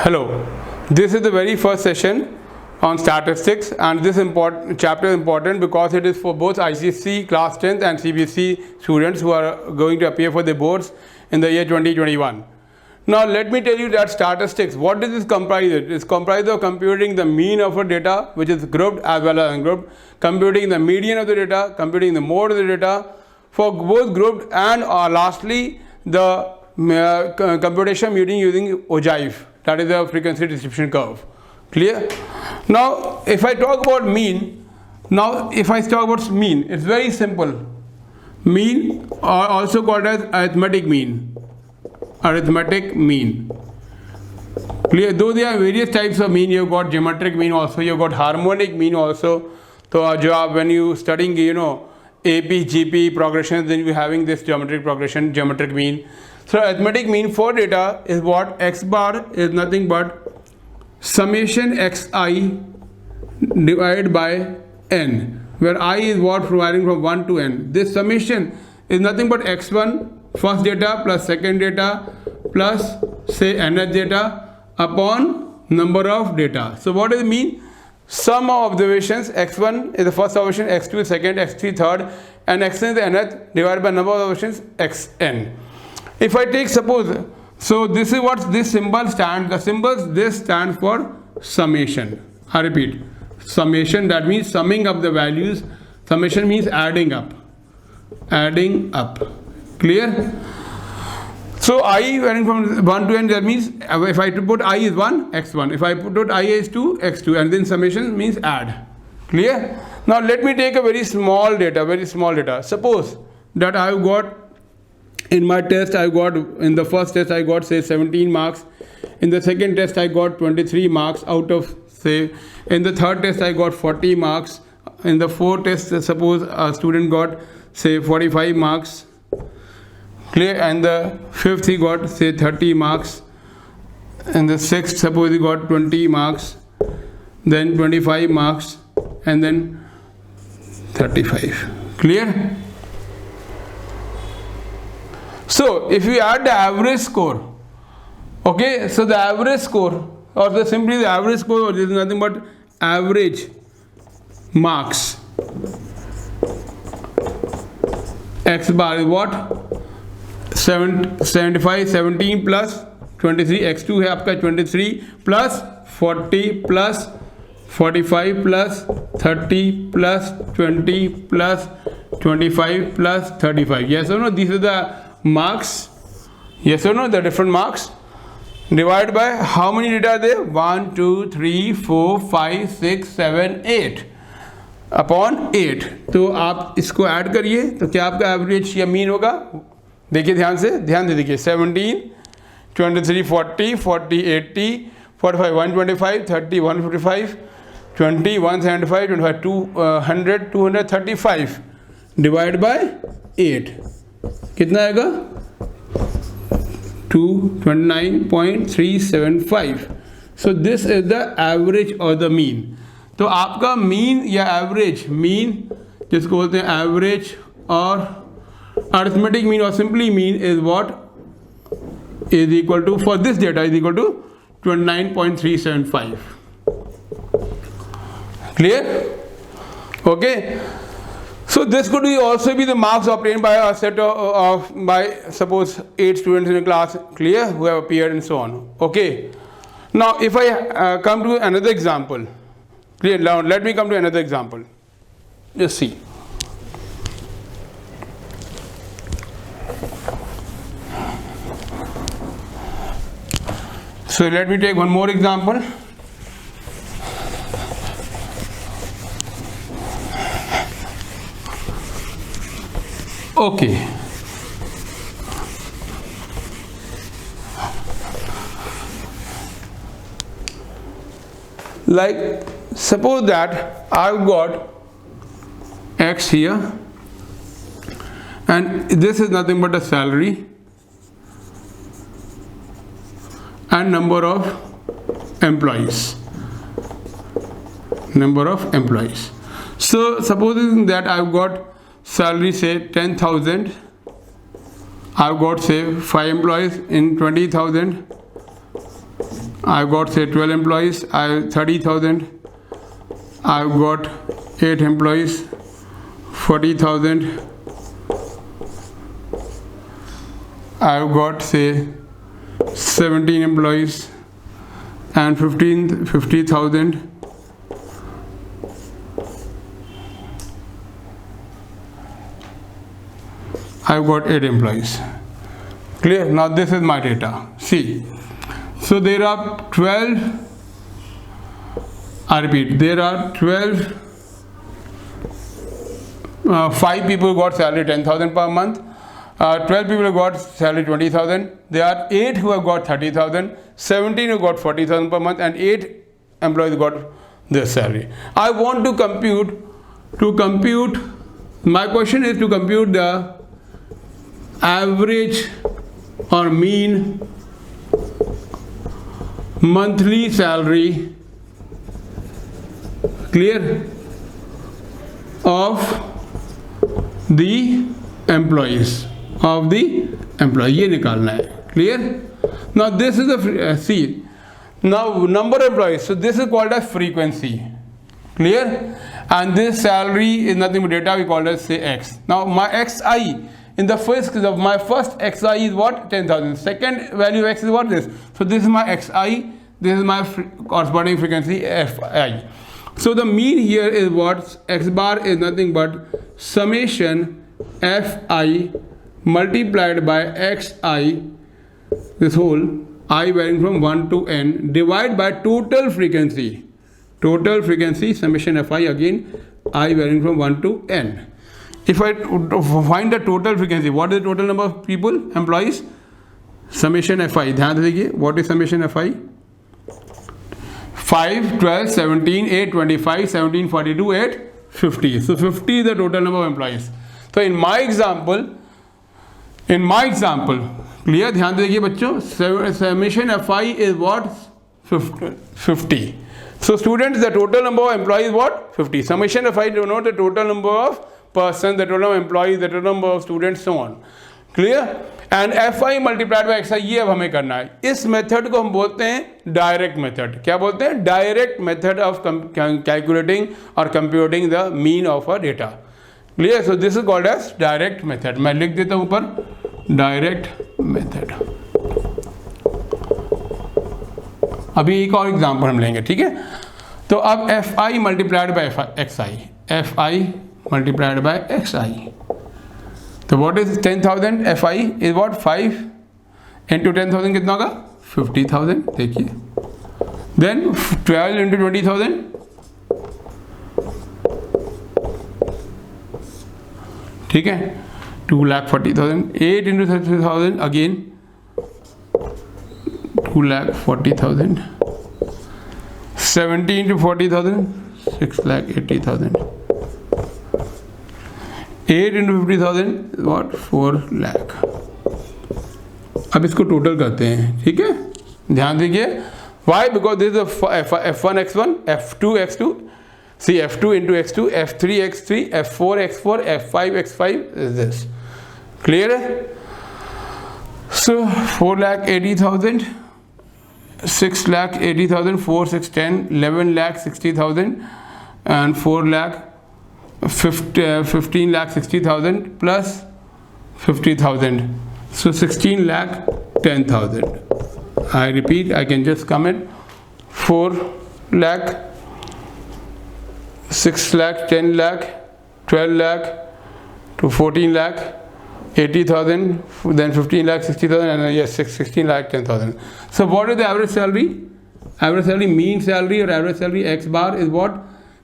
Hello, this is the very first session on statistics, and this chapter is important because it is for both ICSE class 10th and CBSE students who are going to appear for the boards in the year 2021. Now let me tell you that statistics, what does this comprise? It is comprised of computing the mean of a data, which is grouped as well as ungrouped, computing the median of the data, computing the mode of the data for both grouped, and lastly the computation using ogive, that is the frequency distribution curve. Clear? Now if I talk about mean, it's very simple. Mean are also called as arithmetic mean. Clear? Though there are various types of mean, you've got geometric mean also, you've got harmonic mean also. So when you studying AP, GP progression, then you're having this geometric progression, geometric mean. So arithmetic mean for data is what? X bar is nothing but summation xi divided by n, where I is what? Providing from 1 to n. This summation is nothing but x1 first data plus second data plus say nth data upon number of data. So what does it mean? Sum of observations, x1 is the first observation, x2 is second, x3 third, and xn is the nth divided by number of observations, xn. If I take suppose, so this is what this symbol stands, the symbols this stand for summation. I repeat, summation, that means summing up the values. Summation means adding up. Clear? So I running from 1 to n, that means if I put I is 1, x1. If I put I is 2, x2, and then summation means add. Clear? Now let me take a very small data. Suppose that I have got in my test, in the first test I got say 17 marks. In the second test I got 23 marks out of say. In the third test I got 40 marks. In the fourth test, suppose a student got say 45 marks. Clear? And the fifth he got say 30 marks. And the sixth, suppose he got 20 marks, then 25 marks, and then 35. Clear? So if you add the average score, okay, so the average score, or simply the average score is nothing but average marks. X bar is what? 75, 17 plus 23, x2 है आपका 23 plus 40 plus 45 plus 30 plus 20 plus 25 plus 35. Yes or no? These are the marks. Yes or no? The different marks. Divided by how many data are there? 1, 2, 3, 4, 5, 6, 7, 8 upon 8. तो आप इसको add करिए तो क्या आपका average या मीन होगा? देखिए ध्यान दे देखिए 17, 23, 40, 40, 80, 45, 125, 30, 155, 20, 175, 25, 200, 235 divided by 8. कितना आएगा? 229.375. So this is the average or the mean. तो आपका मीन या एवरेज, मीन जिसको बोलते हैं एवरेज और arithmetic mean or simply mean is what? Is equal to, for this data is equal to 29.375. Clear? Okay. So this could also be the marks obtained by a set of by suppose 8 students in a class, clear, who have appeared and so on. Okay. Now if I come to another example, clear. Now let me come to another example. Just see. So let me take one more example. Okay. Like suppose that I've got X here, and this is nothing but a salary and number of employees. So supposing that I've got salary say 10,000, I've got say 5 employees in 20,000, I've got say 12 employees, I have 30,000. I've got 8 employees, 40,000. I've got say 17 employees and 50,000. I've got 8 employees. Clear? Now this is my data. See, so there are 12. I repeat, there are 12. 5 people got salary 10,000 per month. 12 people have got salary 20,000. There are 8 who have got 30,000. 17 who got 40,000 per month, and 8 employees got this salary. I want to compute. My question is to compute the average or mean monthly salary, clear, of the employees, ये निकालना है. Clear? Now this is the see, now number of employees, so this is called as frequency. Clear? And this salary is nothing but data, we call it say x. Now my xi in the first case of my first xi is what? 10,000. Second value of x is what? This. So this is my xi, this is my corresponding frequency fi. So the mean here is what? X bar is nothing but summation fi multiplied by xi, this whole I varying from 1 to n, divided by total frequency. Total frequency summation fi, again I varying from 1 to n. If I find the total frequency, what is the total number of people, employees? Summation fi. ध्यान दीजिए, what is summation fi? 5, 12, 17, 8, 25, 17, 42, 8, 50. So 50 is the total number of employees. So in my example, clear? ध्यान दीजिए बच्चों, summation fi is what? 50. So students, the total number of employees is what? 50. Summation fi denotes the total number of persons, the total number of employees, the total number of students, so on. Clear? And fi multiplied by xi, ये अब हमें करना है. इस method को हम बोलते हैं डायरेक्ट मेथड. क्या बोलते हैं? डायरेक्ट मेथड ऑफ कैलकुलेटिंग और computing the mean of a data. Clear? So this is called as direct method. मैं लिख देता हूं ऊपर डायरेक्ट मेथड. अभी एक और एग्जांपल हम लेंगे, ठीक है? तो अब fi multiplied bye xi, fi multiplied bye xi. तो what is 10,000? fi is what? 5 into 10,000 कितना होगा? 50,000. देखिए, देन 12 इंटू 20,000, ठीक है, 2,40,000. 8 into 30,000, again 2,40,000. 70 into 40,000, 6,80,000. 8 into 50,000 what? 4 lakh. अब इसको टोटल करते हैं, ठीक है? ध्यान दीजिए, why? Because this is f1 x1, f2 x2, see f2 into x2, f3 x3, f4 x4, f5 x5 is this. Clear है? So 4,80,000, 6,80,000, 4 6 10, 11,60,000 and 15,60,000 plus 50,000, so 16,10,000. I repeat, I can just come in 4 lakh, 6 lakh, 10 lakh, 12 lakh to 14 lakh, 80,000, then 15 lakh, 60,000, and yes, 16 lakh, 10,000. So what is the average salary? Average salary, mean salary or average salary x bar is what?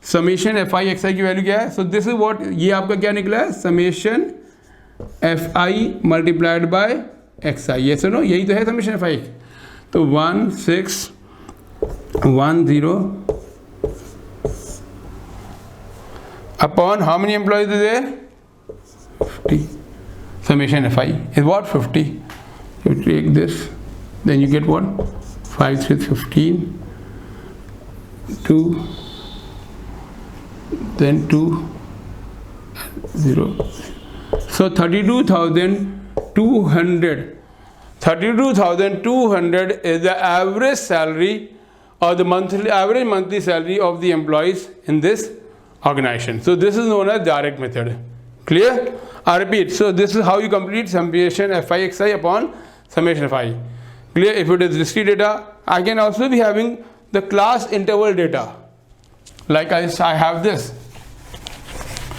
Summation fi xi की value क्या है? सो this is what, ये आपका क्या निकला है? Summation fi multiplied bye xi. ये सुनो, यही तो है समेशन fi. तो 1610 upon how many employees is there? 50. Summation fi is what? 50. You take this, then you get what? 5 6 15, 2, then 2 0. So 32,200 32,200 is the average salary or the average monthly salary of the employees in this organization. So this is known as direct method. Clear? I repeat. So this is how you complete summation Fi xi upon summation Fi. Clear? If it is discrete data, I can also be having the class interval data. Like I have this.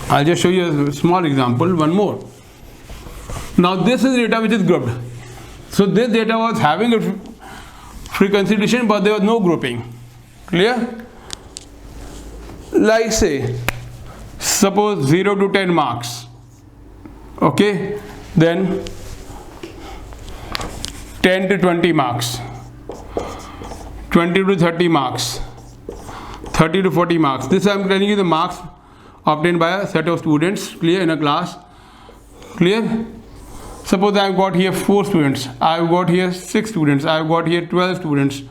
I'll just show you a small example. One more. Now this is data which is grouped. So this data was having a frequency distribution, but there was no grouping. Clear? Like say, suppose 0 to 10 marks. Okay, then 10 to 20 marks, 20 to 30 marks, 30 to 40 marks. This I am telling you the marks obtained by a set of students. Clear? In a class. Clear? Suppose I have got here 4 students, I have got here 6 students, I have got here 12 students,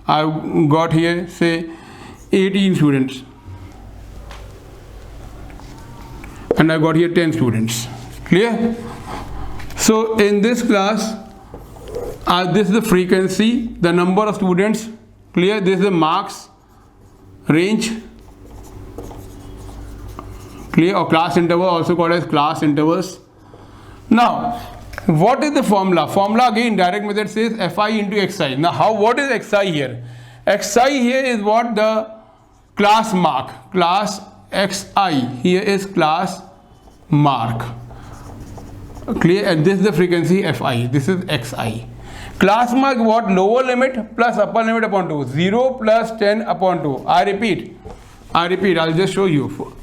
I have got here say 18 students, and I got here 10 students. Clear? So in this class, this is the frequency, the number of students. Clear? This is the marks range. Clear? Or class interval, also called as class intervals. Now what is the formula? Formula again, direct method says Fi into Xi. Now what is Xi here? Xi here is what? The class mark. Class Xi here is class mark. Clear? And this is the frequency Fi. This is Xi. Class mark what? Lower limit plus upper limit upon 2. 0 plus 10 upon 2. I repeat. I'll just show you.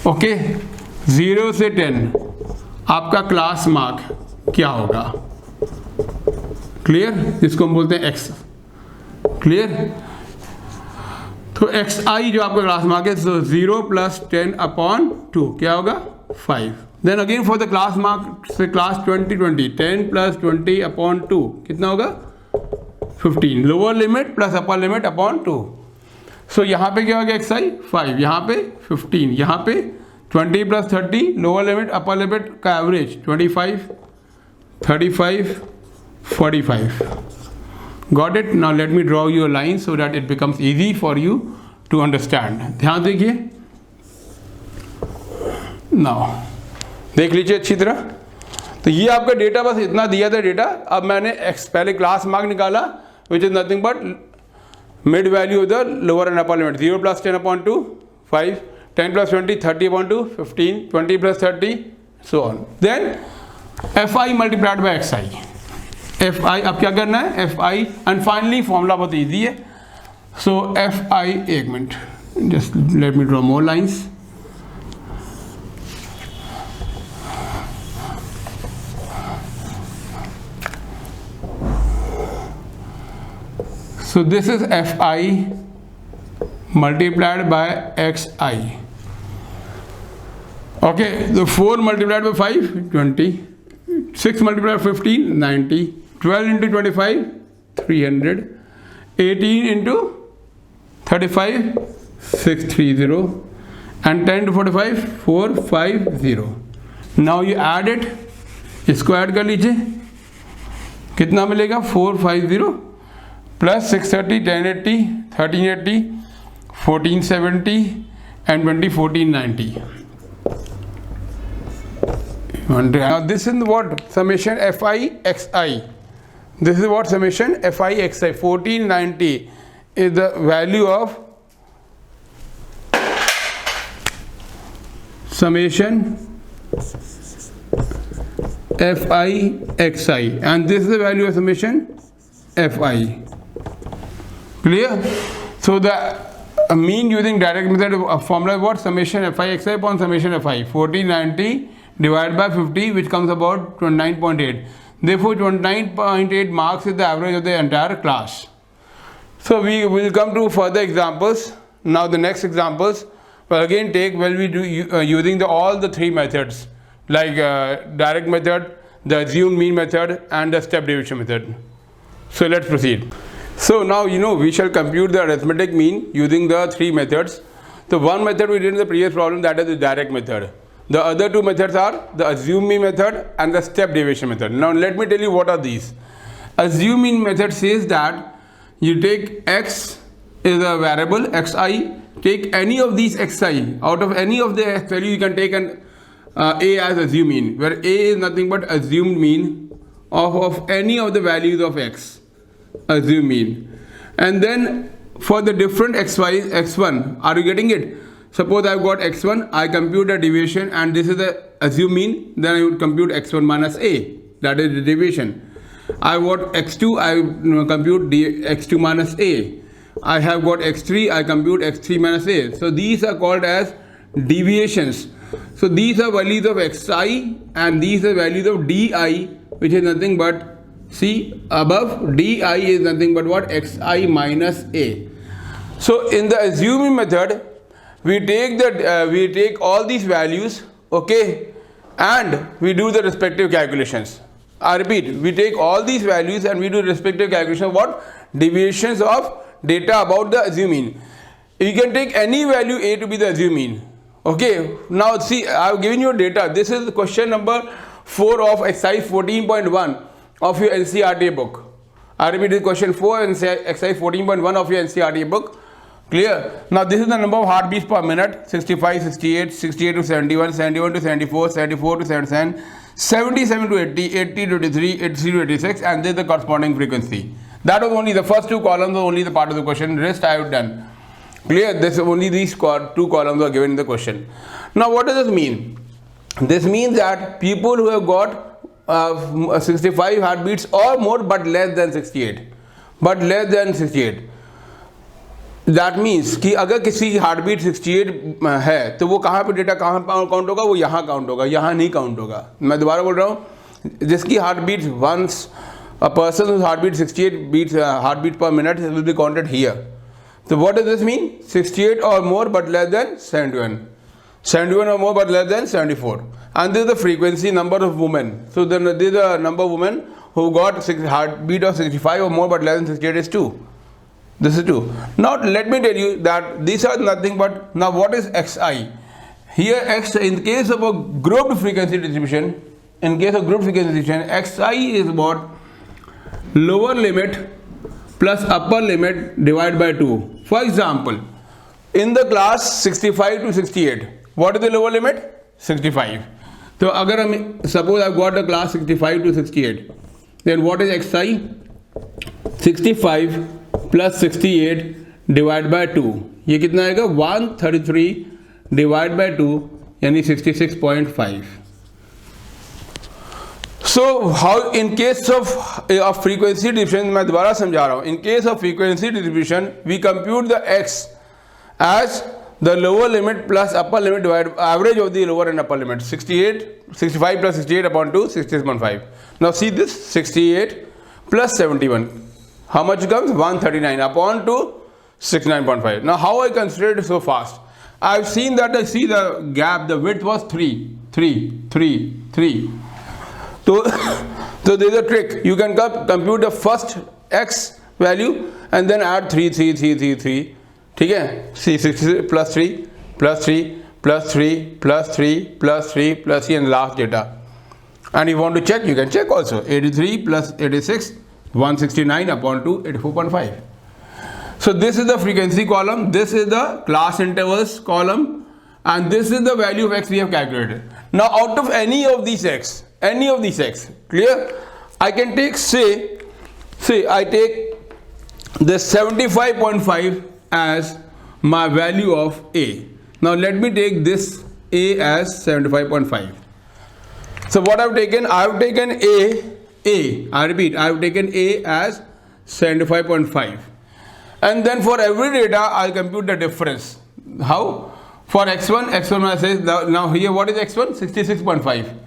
Okay. 0 से 10 आपका class mark क्या होगा? Clear? जिसको हम बोलते हैं x. Clear? तो xi जो आपका क्लास मार्क है, so 0 plus 10 upon 2 क्या होगा? 5. Then again for the class mark से class 2020, 10 plus 20 upon 2 कितना होगा? 15. Lower limit plus upper limit upon 2. So यहाँ पे क्या हो गया xi? 5. यहाँ पे 15. यहाँ पे 20 plus 30, lower limit, upper limit का average 25, 35, 45. Got it? Now let me draw you a line so that it becomes easy for you to understand. ध्यान देखिए. Now देख लीजिए अच्छी तरह. तो ये आपका डेटा बस इतना दिया था डेटा. अब मैंने पहले क्लास मार्क निकाला, which is nothing but mid value of the lower and upper limit. 0 plus 10 upon 2, 5. 10 plus 20, 30 upon 2, 15, 20 plus 30, so on. Then Fi multiplied by Xi. Fi अब क्या करना है? Fi and finally formula बहुत easy है. So Fi एक minute, just let me draw more lines. So this is Fi multiplied by Xi. Okay, so 4 multiplied by 5, 20. 6 multiplied by 15, 90. 12 into 25, 300. 18 into 35, 630. And 10 to 45, 450. Now you add it. इसको add कर लीजिए. कितना मिलेगा? 450 plus 630, 1080, 1380, 1470 and 20, 1490. Now this is what? Summation Fi Xi. This is what? Summation Fi Xi. 1490 is the value of summation Fi Xi, and this is the value of summation Fi. Clear? So the mean using direct method formula is what? Summation Fi Xi upon summation Fi. 1490 divided by 50, which comes about 29.8. Therefore 29.8 marks is the average of the entire class. So we will come to further examples. Now the next examples will again take when we do using all the three methods, like direct method, the assumed mean method and the step deviation method. So let's proceed. So now we shall compute the arithmetic mean using the three methods. The one method we did in the previous problem, that is the direct method. The other two methods are the assume mean method and the step deviation method. Now let me tell you what are these. Assume mean method says that you take x is a variable xi, take any of these xi, out of any of the x value you can take an a as assume mean, where a is nothing but assumed mean of any of the values of x, assume mean. And then for the different xy, x1, are you getting it? Suppose I've got x1, I compute the deviation and this is the assume mean, then I would compute x1 minus a, that is the deviation. I got x2, I compute x2 minus a. I have got x3, I compute x3 minus a. So these are called as deviations. So these are values of xi and these are values of di, which is nothing but, see above, di is nothing but what? Xi minus a. So in the assuming method, we take all these values, okay, and we do the respective calculations. I repeat, we take all these values and we do respective calculation of what? Deviations of data about the assume mean. You can take any value a to be the assume mean. Okay, now see, I have given you data. This is question number 4 of exercise 14.1 of your NCERT book. I repeat, this question 4 and exercise 14.1 of your NCERT book. Clear? Now this is the number of heartbeats per minute: 65, 68, 68 to 71, 71 to 74, 74 to 77, 77 to 80, 80 to 83, 83 to 86, and this is the corresponding frequency. That was only the first two columns, were only the part of the question. Rest I have done. Clear? This only these two columns are given in the question. Now what does this mean? This means that people who have got 65 heartbeats or more but less than 68, that means कि अगर किसी की heart beat 68 है तो वो कहाँ पे data कहाँ काउंट होगा? वो यहाँ काउंट होगा, यहाँ नहीं काउंट होगा. मैं दोबारा बोल रहा हूँ, जिसकी heart beat once a person heart beat 68 beats heart beat per minute will be counted here. तो व्हाट डज दिस मीन? 68 और more but less than 71, 71 or more but less than 74, and this is the frequency number of women. So then this is the number of women who got heartbeat of 65 or more but less than 68 is 2. This is 2. Now let me tell you that these are nothing but, now what is xi? Here x, in case of a grouped frequency distribution, xi is what? Lower limit plus upper limit divided by 2. For example, in the class 65 to 68, what is the lower limit? 65. So agar suppose I've got a class 65 to 68, then what is xi? 65 plus 68 divided by 2. ये कितना आएगा? 133 divided by 2 यानी 66.5. So how in case of frequency distribution, मैं दोबारा समझा रहा हूँ, in case of frequency distribution we compute the x as the lower limit plus upper limit divided average of the lower and upper limit. 65 plus 68 upon 2, 66.5. Now see this, 68 plus 71. How much comes? 139 upon 2, 69.5. Now how I consider it so fast? I have seen that, I see the gap, the width was 3. So there is a trick. You can compute the first x value and then add 3. ठीक है? See, 66 plus 3 plus 3 plus 3 plus 3 plus 3 plus 3 and last data. And you want to check, you can check also. 83 plus 86, 169 upon 2, 84.5. So this is the frequency column, this is the class intervals column, and this is the value of x we have calculated. Now out of any of these x, clear? I can take, say I take this 75.5 as my value of a. Now let me take this a as 75.5. So what I have taken? I have taken I repeat, I have taken a as 75.5. And then for every data, I'll compute the difference. How? For x1 says, now here what is x1? 66.5.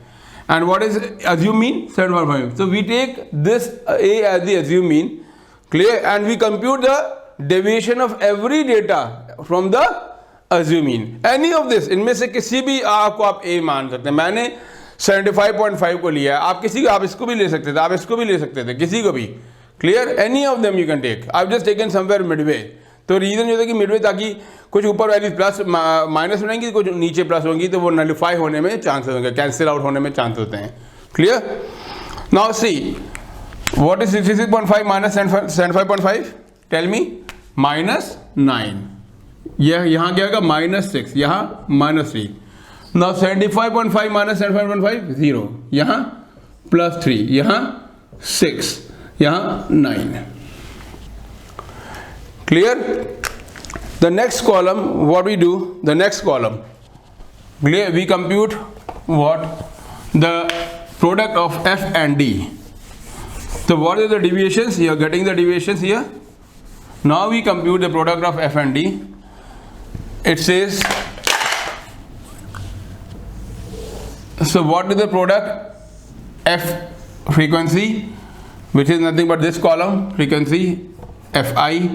And what is assume mean? 7.5. So we take this a as the assume mean, clear, and we compute the deviation of every data from the assume mean. Any of this, इनमें से किसी भी आपको आप a मान सकते हैं. मैंने 75.5 को लिया, आप इसको भी ले सकते थे, किसी को भी. Clear? Any of them you can take. I've just taken somewhere midway. तो रीज़न जो था कि मिडवे, ताकि कुछ ऊपर वैल्यू प्लस माइनस होंगी, कुछ नीचे प्लस होंगी, तो वो नलिफाई होने में चांसेस होंगे, कैंसिल आउट होने में चांस होते हैं। Clear? Now see what is 66.5 minus 75.5? Tell me. -9, यह यहाँ क्या होगा? -6, यहाँ -3। नाउ 75.5 माइनस 75.5 0, यहाँ +3, यहाँ 6, यहाँ 9। Clear? The next column, what we do? The next column, we compute what? The product of f and d. So what are the deviations? You are getting the deviations here. Now we compute the product of f and d. It says, so what is the product? F frequency, which is nothing but this column, frequency fi,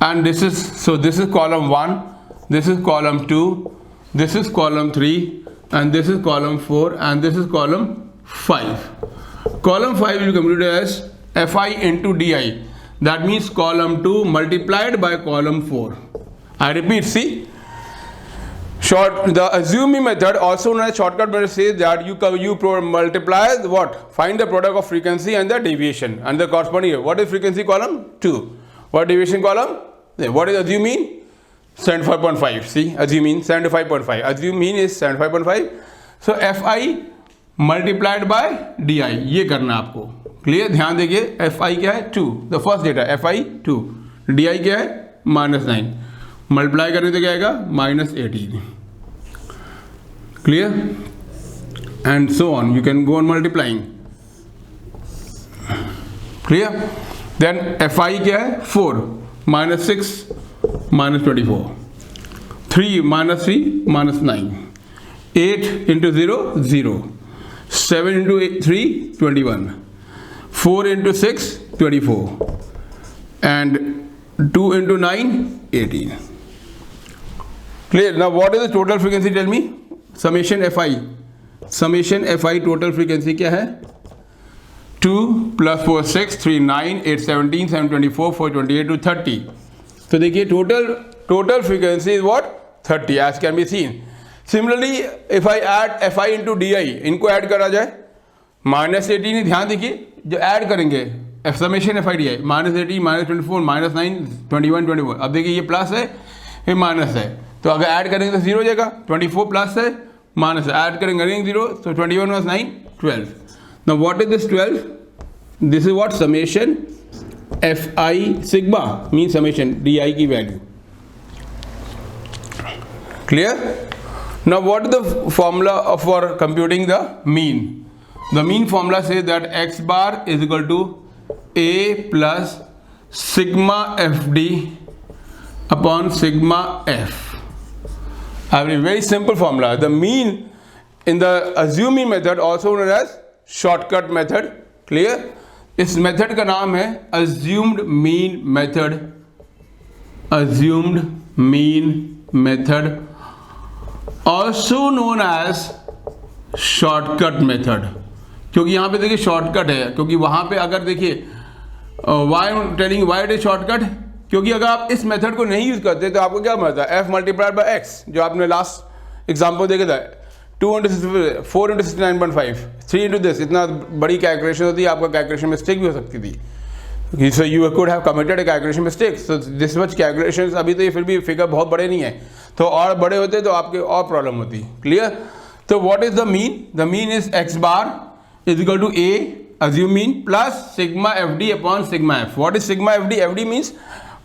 and this is, so this is column 1, this is column 2, this is column 3, and this is column 4, and this is column 5. Column 5 will compute as fi into di. That means column 2 multiplied by column 4. I repeat, see, the assuming method, also known as shortcut method, says that you multiply what? Find the product of frequency and the deviation, and the corresponding here. What is frequency column? 2. What deviation column? What is assume mean? 75.5. See, assume mean 75.5. Assume mean is 75.5. So fi multiplied by di, ये करना आपको। Clear? ध्यान देखिए, fi क्या है? 2, the first data fi 2, di क्या है? -9, multiply करने तो क्या आएगा? -18। Clear? And so on, you can go on multiplying. Clear? Then fi क्या है? 4, -6, -24, 3, -9, 8 into 0, 0, 7 into 3, 21, 4 into 6, 24, and 2 into 9, 18. Clear? Now what is the total frequency? Tell me. Summation fi. Summation fi total frequency क्या है? 2 + 4 6, 3 9, 8 17, 7 24, 4 28 to 30. तो देखिए total frequency is what? 30, as can be seen. Similarly, if I add fi into di, इनको add करा जाए, -18, ध्यान देखिए, जो ऐड करेंगे summation fi di, -18, -24, -9, 21, 24। अब देखिए ये प्लस है, ये माइनस है, तो अगर ऐड करेंगे तो 0 हो जाएगा। 24 प्लस है, माइनस है, ऐड करेंगे 0, तो 21 + 9, 12। Now what is this 12? This is what? Summation fi sigma, means summation di की value. Clear? Now what is the formula for computing the mean? The mean formula says that x bar is equal to a plus sigma fd upon sigma f. A very simple formula. The mean in the assuming method, also known as shortcut method. Clear? इस method का नाम है assumed mean method. Assumed mean method, also known as shortcut method. क्योंकि यहाँ पे देखिए shortcut है, क्योंकि वहाँ पे अगर देखिए why I'm telling why it is shortcut, क्योंकि अगर आप इस मेथड को नहीं यूज करते तो आपको क्या मिलता है? f मल्टीप्लाइड बाय x, जो आपने लास्ट एग्जाम्पल देखा था, 2 into 4 into 69.5, 3 into this, इतना बड़ी कैलकुलेशन होती है, आपका कैलकुलेशन मिस्टेक भी हो सकती थी। So you could have committed A calculation mistake. So this much calculation, अभी तो ये फिर भी फिगर बहुत बड़े नहीं है, तो और बड़े होते तो आपके और प्रॉब्लम होती। क्लियर? तो what is the mean? The mean is x bar is equal to a, assume mean, plus sigma fd upon sigma f. What is sigma fd? fd means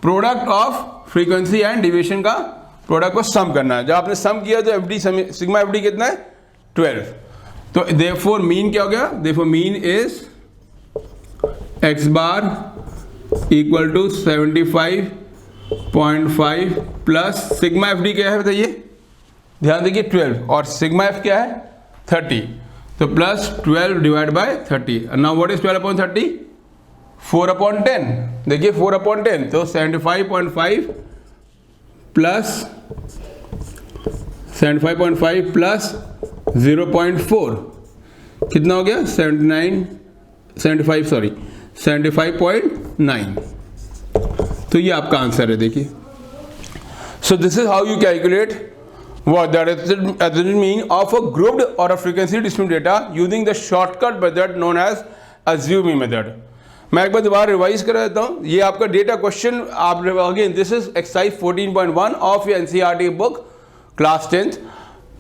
product of frequency and deviation का product को sum करना है। जब आपने सम किया तो fd sigma fd कितना है? 12। तो देयरफॉर मीन क्या हो गया? Therefore mean is x bar equal to 75.5 plus sigma fd क्या है बताइए? ध्यान देखिए 12, और सिग्मा f क्या है? 30। तो plus 12 divide by 30। Now what is 12 upon 30? 4/10। देखिए 4/10, तो 75.5 प्लस 75.5 प्लस 0.4 कितना हो गया? 75.9। तो ये आपका आंसर है। देखिए So this is how you calculate what the adjusted mean of a grouped or a frequency distributed data using the shortcut method known as assume mean method. मैं एक बार दोबारा रिवाइज कर देता हूँ. ये आपका डेटा क्वेश्चन आप again this is exercise 14.1 of NCERT book class 10th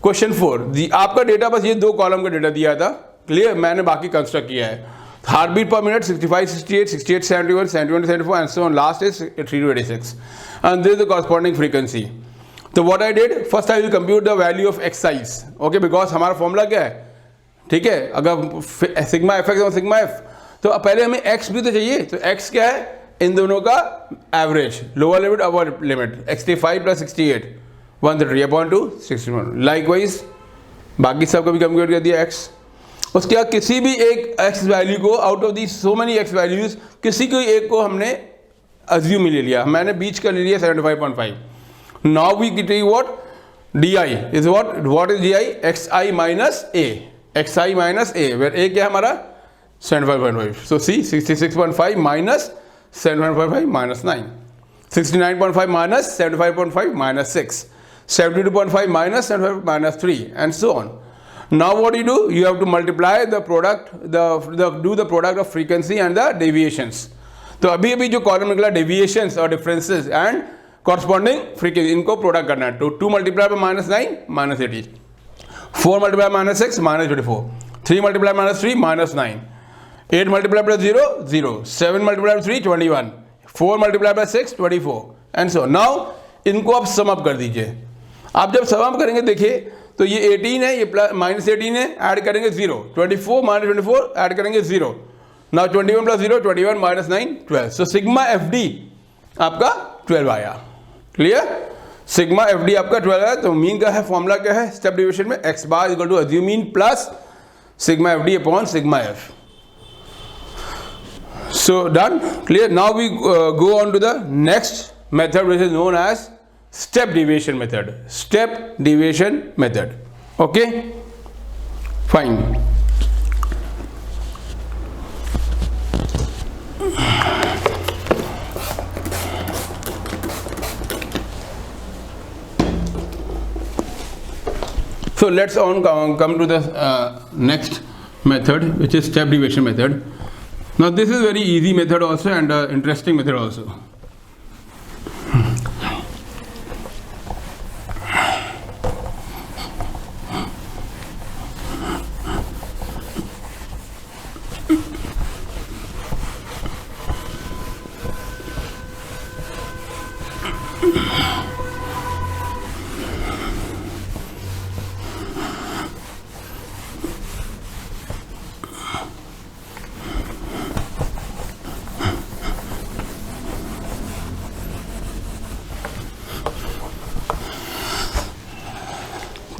question 4. आपका डेटा बस ये 2 कॉलम का डेटा दिया था. क्लियर. मैंने बाकी कंस्ट्रक्ट किया है. Heartbeat per minute 65, 68, 68, 71, 71, 74 and so on. Last is 3 to 86 and this is the corresponding frequency. So what I did, first I will compute the value of x size. Okay, because हमारा formula क्या है, ठीक है, अगर sigma F x और sigma F, तो पहले हमें x भी तो चाहिए. तो x क्या है, इन दोनों का average, lower limit upper limit, 65 plus 68 130/2 61. Likewise बाकी सब को भी कंप्यूट कर दिया x. उसके बाद किसी भी एक x वैल्यू को out of the so many x values किसी कोई एक को हमने अज्यूम ले लिया. मैंने बीच का ले लिया 75.5. Now we take what di is what is di xi minus a, xi minus a, where a क्या हमारा 75.5. So see 66.5 minus 75.5 minus 9, 69.5 minus 75.5 minus 6, 72.5 minus 75 minus 3 and so on. Now what you do? You have to multiply the product, do the product of frequency and the deviations. तो अभी जो column निकला deviations और differences and corresponding frequency, इनको product करना है. तो 2 multiplied by -9 -80, 4 multiplied by -6 -24, 3 multiplied by -3 -9, 8 multiplied by 0 0, 7 multiplied by 3 21, 4 multiplied by 6 24 and so. Now इनको आप सम अप कर दीजिए. आप जब सम अप करेंगे देखिए तो ये 18 है, ये प्लस -18 है, ऐड करेंगे 0, 24 -24 ऐड करेंगे 0. Now 21 plus 0 21 -9 12. So sigma F D आपका 12 आया. क्लियर. सिग्मा एफ डी आपका 12 आया. तो मीन का है फॉर्मूला क्या है स्टेप डिविजन में, x bar equal to assume mean plus sigma F D upon sigma F. So done. Clear. Now we go on to the next method which is known as step deviation method. Step deviation method. Okay, fine. So let's come to the next method, which is step deviation method. Now this is very easy method also and interesting method also.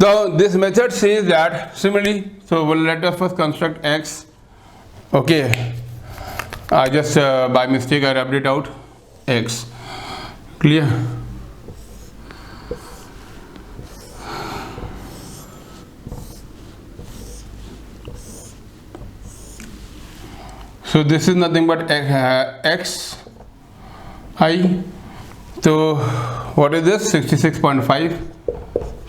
So this method says that similarly, so let us first construct x. Okay, I just by mistake I rubbed it out, x. Clear. So this is nothing but x I. So what is this? 66.5,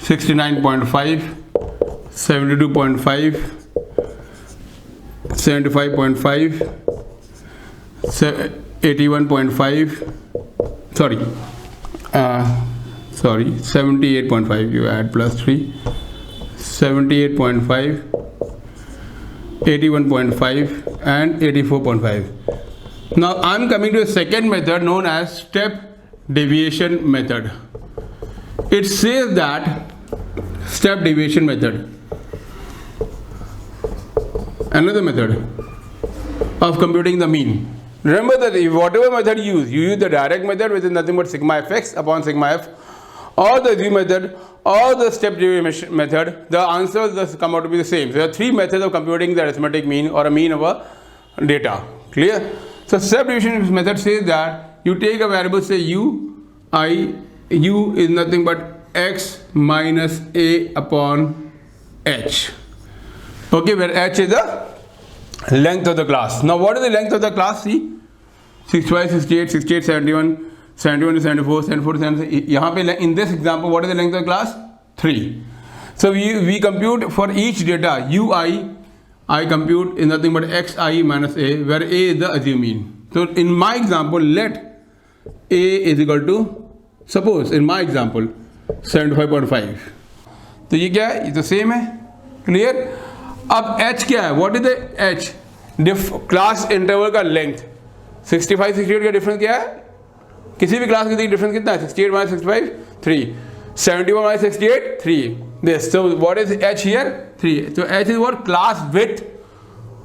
69.5, 72.5, 75.5, 81.5, sorry 78.5, you add plus 3, 78.5, 81.5 and 84.5. Now I am coming to a second method known as step deviation method. It says that step deviation method, another method of computing the mean. Remember that whatever method you use the direct method, which is nothing but sigma fx upon sigma f, or the z method, or the step deviation method, the answers come out to be the same. So there are 3 methods of computing the arithmetic mean or a mean of a data. Clear? So step deviation method says that you take a variable, say u is nothing but x minus a upon h. Okay, where h is the length of the class. Now what is the length of the class? See, 65, 68, 68, 71, 71 to 74, 74 to 76. यहाँ पे in this example, what is the length of the class? 3. So we compute for each data ui, I compute is nothing but xi minus a, where a is the assumed mean. So in my example, let a is equal to, suppose in my example 75.5. तो ये क्या है? ये तो same है, clear. अब h क्या है? What is the h? Class interval का लेंथ. 65 68 का डिफरेंस क्या है? किसी भी क्लास के डिफरेंस कितना है? 68 minus 65 3, 71 minus 68 3. this, so what is h here? 3. so h is what? class width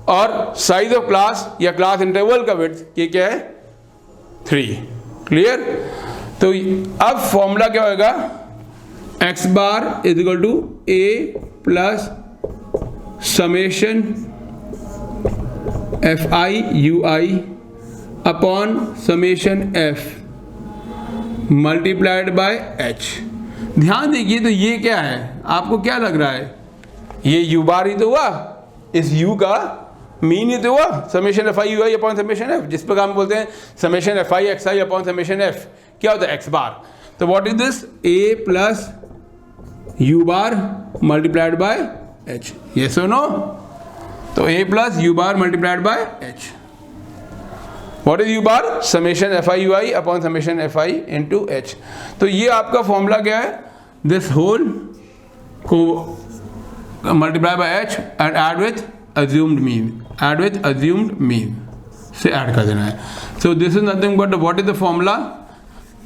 और size of class या class interval का width, ये क्या है? 3. क्लियर. तो अब फॉर्मूला क्या होगा? x bar is equal to a plus summation fi ui upon summation f multiplied by h. ध्यान देखिए, तो ये क्या है? आपको क्या लग रहा है? ये u बार ही तो हुआ, इस u का मीन ही तो हुआ, summation F i u i upon summation f, जिस पर हम बोलते हैं summation F i x i upon summation f. क्या होता है? X bar. तो what is this? A plus u bar multiplied by h. Yes और नो? तो a plus u bar multiplied by h. What is u bar? Summation F i u i upon summation F i into h. तो ये आपका formula क्या है? This whole को multiply by H and add with assumed mean, add with assumed mean से add कर देना है. so this is nothing but what is the formula?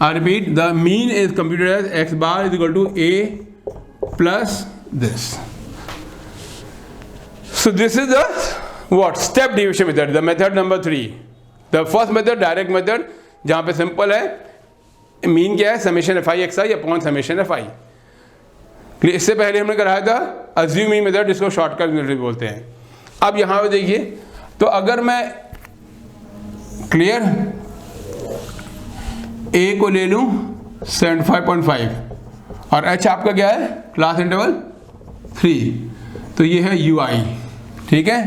I repeat, the mean is computed as x bar is equal to a plus this. so this is the what? step deviation method, the method number 3. the first method direct method, जहाँ पे simple है, mean क्या है? Summation F i x i upon summation F I. इससे पहले हमने कराया था अज्यूम मीन मेथड, जिसको शॉर्टकट मेथड बोलते हैं. अब यहाँ पे देखिए, तो अगर मैं क्लियर ए को ले लूँ 75.5 और एच आपका क्या है? Class interval 3. तो ये है यू आई. ठीक है,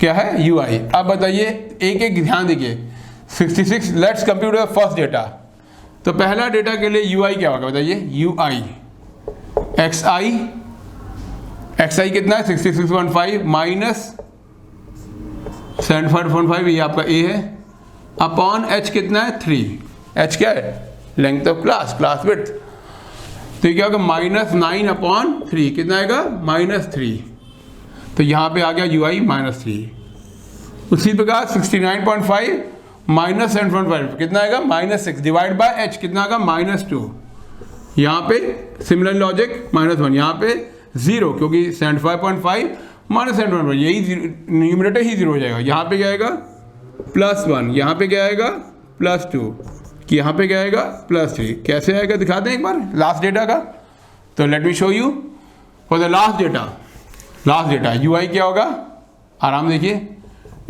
क्या है? यू आई. अब बताइए, एक एक ध्यान देखिए. 66, let's compute the first data. तो पहला डेटा के लिए यू आई क्या होगा? बताइए. यू आई एक्स आई कितना है? 66.5 माइनस 75.5, ये आपका ए है, अपॉन एच कितना है? 3. एच क्या है? Length of class, class width. तो ये क्या होगा? -9 अपॉन 3. कितना आएगा? -3. तो यहाँ पे आ गया यू आई -3. उसी प्रकार 69.5 माइनस 7.5 कितना आएगा? -6 डिवाइड बाय एच कितना आएगा? -2. यहाँ पे सिमिलर लॉजिक -1, यहाँ पे 0, क्योंकि 75.5 माइनस 7.5 यही न्यूमरेटर ही 0 हो जाएगा. यहाँ पे क्या आएगा? +1. यहाँ पे क्या आएगा? +2. कि यहाँ पे क्या आएगा? +3. कैसे आएगा दिखाते हैं एक बार लास्ट डेटा का. तो let me show you for the last data. U i क्या होगा? आराम देखिए.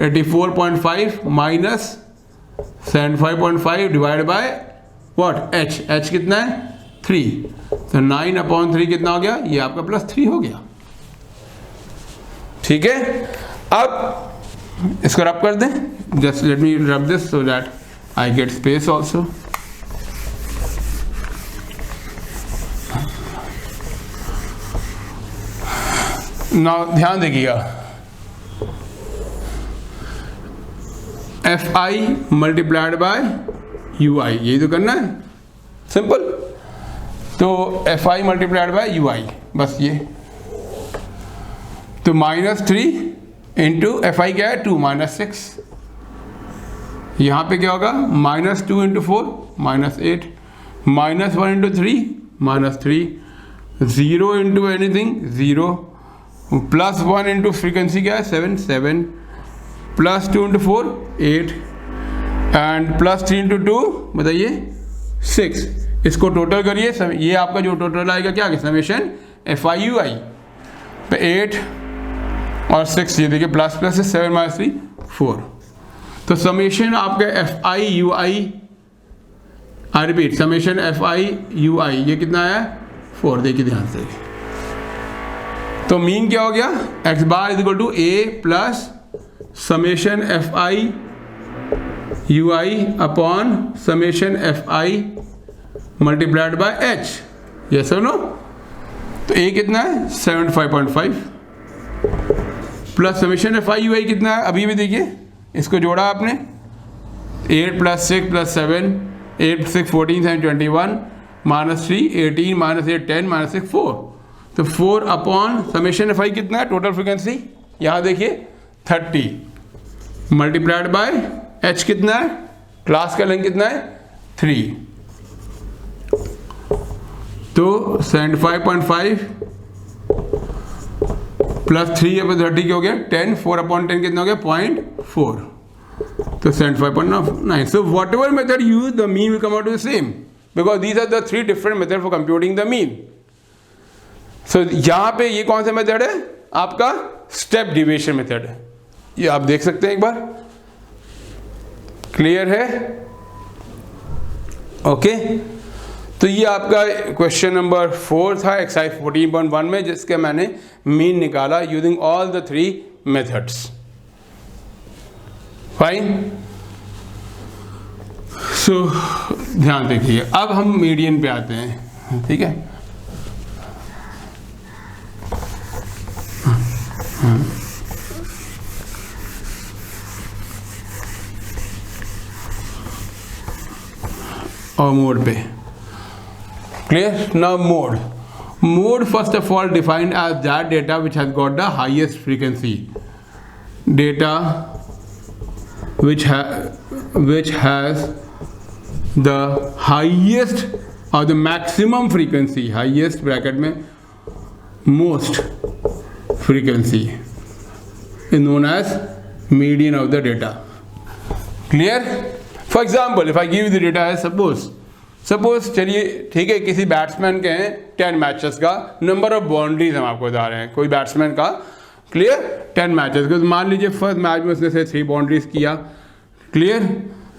84.5 minus 75.5 divide by what? H कितना है? 3. तो 9/3 कितना हो गया? ये आपका +3 हो गया. ठीक है, अब इसको रब कर दें. Just let me rub this so that I get space also. Now ध्यान देखिएगा, f i multiplied by u i, यही तो करना है, सिंपल. तो f i multiplied by u i, बस ये. तो -3 इंटू एफ आई क्या है? 2 -6. यहाँ पे क्या होगा? -2 into 4 -8, -1 into 3 -3, 0 into anything 0, +1 into frequency क्या है? 7, +2 इंटू 4 8, एंड +3 इंटू 2 बताइए 6. इसको टोटल करिए. ये आपका जो टोटल आएगा क्या आएगा? समेशन एफ आई यू आई पे 8 और 6, ये देखिए प्लस है 7 - 3 4. तो समेशन आपका f i u i, I repeat, summation F i u i ये कितना आया? 4. देखिए ध्यान से. तो मीन क्या हो गया? X bar is equal to A plus summation F I UI upon summation FI multiplied by H, yes और नो? तो A कितना है 75.5 प्लस समेशन FI UI कितना है, अभी भी देखिए इसको जोड़ा आपने 8 + 6 + 7, 8 + 6 14 7 21 -3 18 -8 10 -6 4, तो 4 अपॉन समेशन FI कितना है टोटल फ्रीक्वेंसी, यहाँ देखिए 30 मल्टीप्लाइड बाय H कितना है, क्लास का लेंथ कितना है 3, तो 75.5 प्लस 3 अपॉन 30 क्या हो गया 10, 4 अपॉन 10 कितना हो गया 0.4, तो 75.9. So whatever method you use, the mean will come out to the same because these are the 3 different methods for computing the mean. So यहाँ पे ये कौन सा मेथड है आपका स्टेप डिविएशन मेथड है, ये आप देख सकते हैं एक बार, क्लियर है? ओके तो ये आपका क्वेश्चन नंबर 4 था एक्सरसाइज 14.1 में, जिसके मैंने मीन निकाला using all the 3 methods. Fine. So ध्यान देखिए, अब हम मीडियन पे आते हैं, ठीक है? और मोड पे, clear? Now mode first of all defined as that data which has got the highest frequency, data which has the highest or the maximum frequency, highest bracket में most frequency is known as median of the data. Clear? For example, if I give you the data as suppose चलिए ठीक है, किसी batsman के हैं 10 matches का number of boundaries हम आपको बता रहे हैं, कोई बैट्समैन का, क्लियर, 10 मैचेस का, मान लीजिए फर्स्ट मैच में उसने से 3 बाउंड्रीज किया, क्लियर,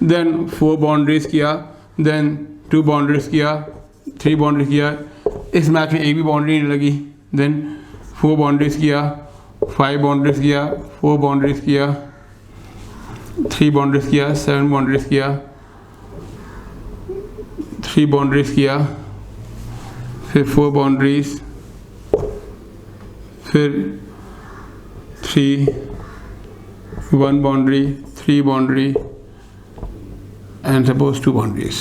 देन 4 बाउंड्रीज किया, देन 2 बाउंड्रीज किया, 3 बाउंड्रीज किया, इस मैच में एक भी बाउंड्री नहीं लगी, देन 4 बाउंड्रीज किया, 5 बाउंड्रीज किया, 4 बाउंड्रीज किया, 3 बाउंड्रीज किया, 7 बाउंड्रीज किया, 3 बाउंड्रीज किया, फिर 4 बाउंड्रीज, फिर 3, 1 boundary, 3 boundary and suppose 2 boundaries.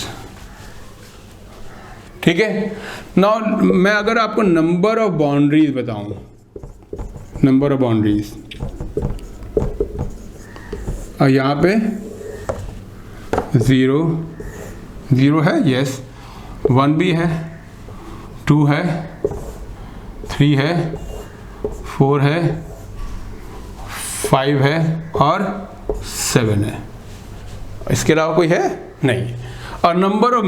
ठीक है? नाउ मैं अगर आपको नंबर ऑफ बाउंड्रीज बताऊं, नंबर ऑफ बाउंड्रीज, और यहाँ पे 0 है, यस, 1 भी है, 2 है, 3 है, 4 है, 5 है और 7 है. इसके अलावा कोई है नहीं. और नंबर ऑफ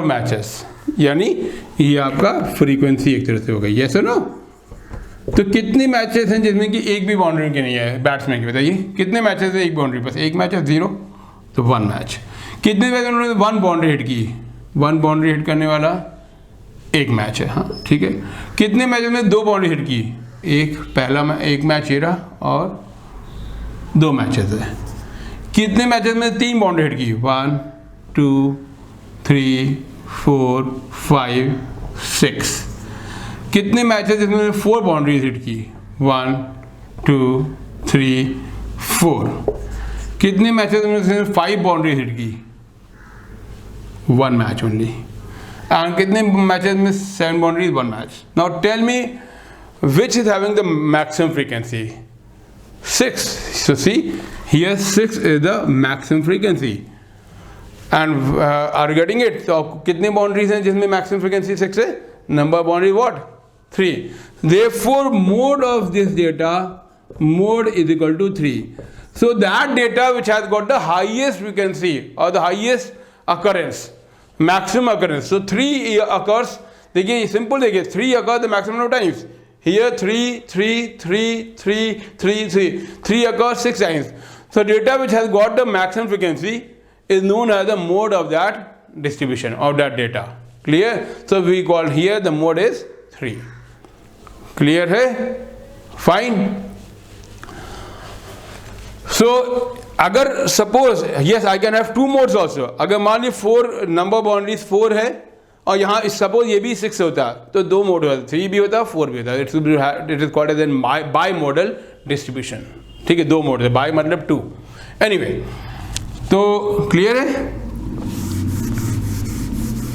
मैचेस यानी ये आपका फ्रीक्वेंसी एक तरह से हो गई, यस और नो? तो कितनी मैचेस हैं जिसमें कि एक भी बाउंड्री की नहीं है बैट्समैन की, बताइए कितने मैचेस है? एक बाउंड्री, बस एक मैच है 0, तो 1 मैच. कितने मैच उन्होंने 1 बाउंड्री हिट की? 1 बाउंड्री हिट करने वाला एक मैच है, हाँ ठीक है. कितने मैच में 2 बाउंड्री हिट की? एक मैच ये रहा और 2 मैचेस है. कितने मैचेस में 3 बाउंड्री हिट की? 1 2 3 4 5 6. कितने मैचेस जिसमें 4 बाउंड्रीज हिट की? 1 2 3 4. कितने मैचेस में 5 बाउंड्रीज हिट की? 1 मैच ओनली. एंड कितने मैचेस में 7 boundaries? 1 match. Now tell me which is having the maximum frequency? 6. So see here 6 is the maximum frequency. And are you getting it? तो कितने boundaries हैं जिसमें maximum frequency 6 है? Number boundary what? 3. Therefore mode of this data, mode is equal to 3. So that data which has got the highest frequency or the highest occurrence, maximum occurrence, so 3 occurs, देखिए simple, देखिए 3 occurs the maximum of times. Here 3 occurs 6 times. So data which has got the maximum frequency is known as the mode of that distribution of that data. Clear? So we call here the mode is 3. Clear है? Fine. सो अगर suppose yes I can have 2 modes also, अगर मान ली 4 number boundaries 4 है और यहाँ suppose ये भी 6 होता तो 2 मोड होता, 3 भी होता 4 भी होता, it is called as an bimodal distribution. ठीक है, 2 मोड है, बाई मतलब 2। एनीवे, तो क्लियर है,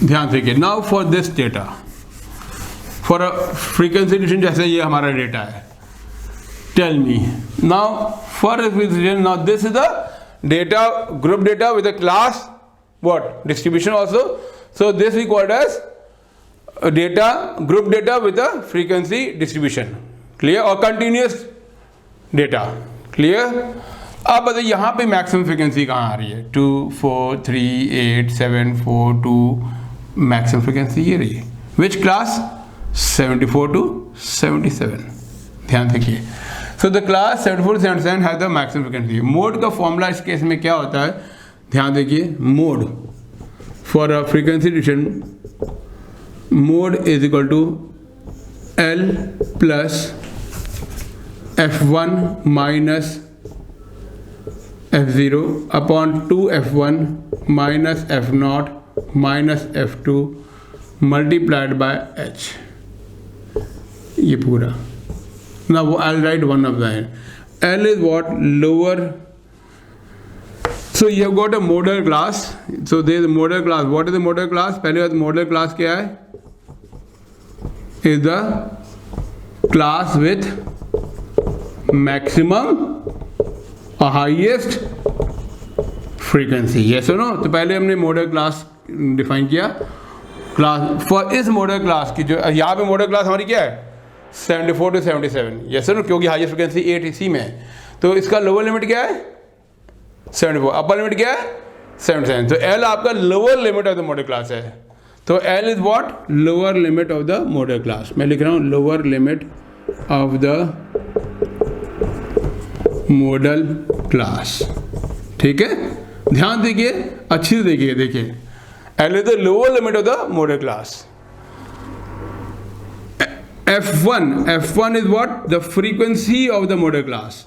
ध्यान से देखिए। Now for this data, for a frequency distribution, जैसे ये हमारा डेटा है, tell me now for now this is the data, group data with a class what distribution also, so this we called as data, group data with a frequency distribution, clear, or continuous data, clear। अब बताइए यहाँ पे maximum frequency कहाँ आ रही है, 2 4 3 8 7 4 2, maximum frequency ये रही है, विच क्लास 74 to 77, ध्यान रखिए। So the class 74 to 77 has the maximum frequency। Mode का फॉर्मूला इस केस में क्या होता है, ध्यान देखिए। Mode for a frequency distribution, mode is equal to L plus F1 minus F0 upon 2F1 minus F0 minus F2 multiplied by H, ये पूरा। Now I'll write one of them. L is what? Lower. So you have got a modal class. So there is a modal class. What is the modal class? पहले बात modal class क्या है? Is the class with maximum or highest frequency. Yes or no? तो पहले हमने modal class define किया। Class for इस model class की, जो यहाँ पे मॉडल क्लास हमारी क्या है, 74 to 77, यस सर, क्योंकि हाईएस्ट फ्रिक्वेंसी 8 इसी में है, तो इसका लोअर लिमिट क्या है 74, अपर लिमिट क्या है 77, तो L आपका lower limit of the model class है। तो L is what, lower limit of the model class. मैं लिख रहा हूँ lower limit of the model class, ठीक है, ध्यान देखिए, अच्छी से देखिए, देखिए L is the lower limit of the model class। F1 is what? The frequency of the model class.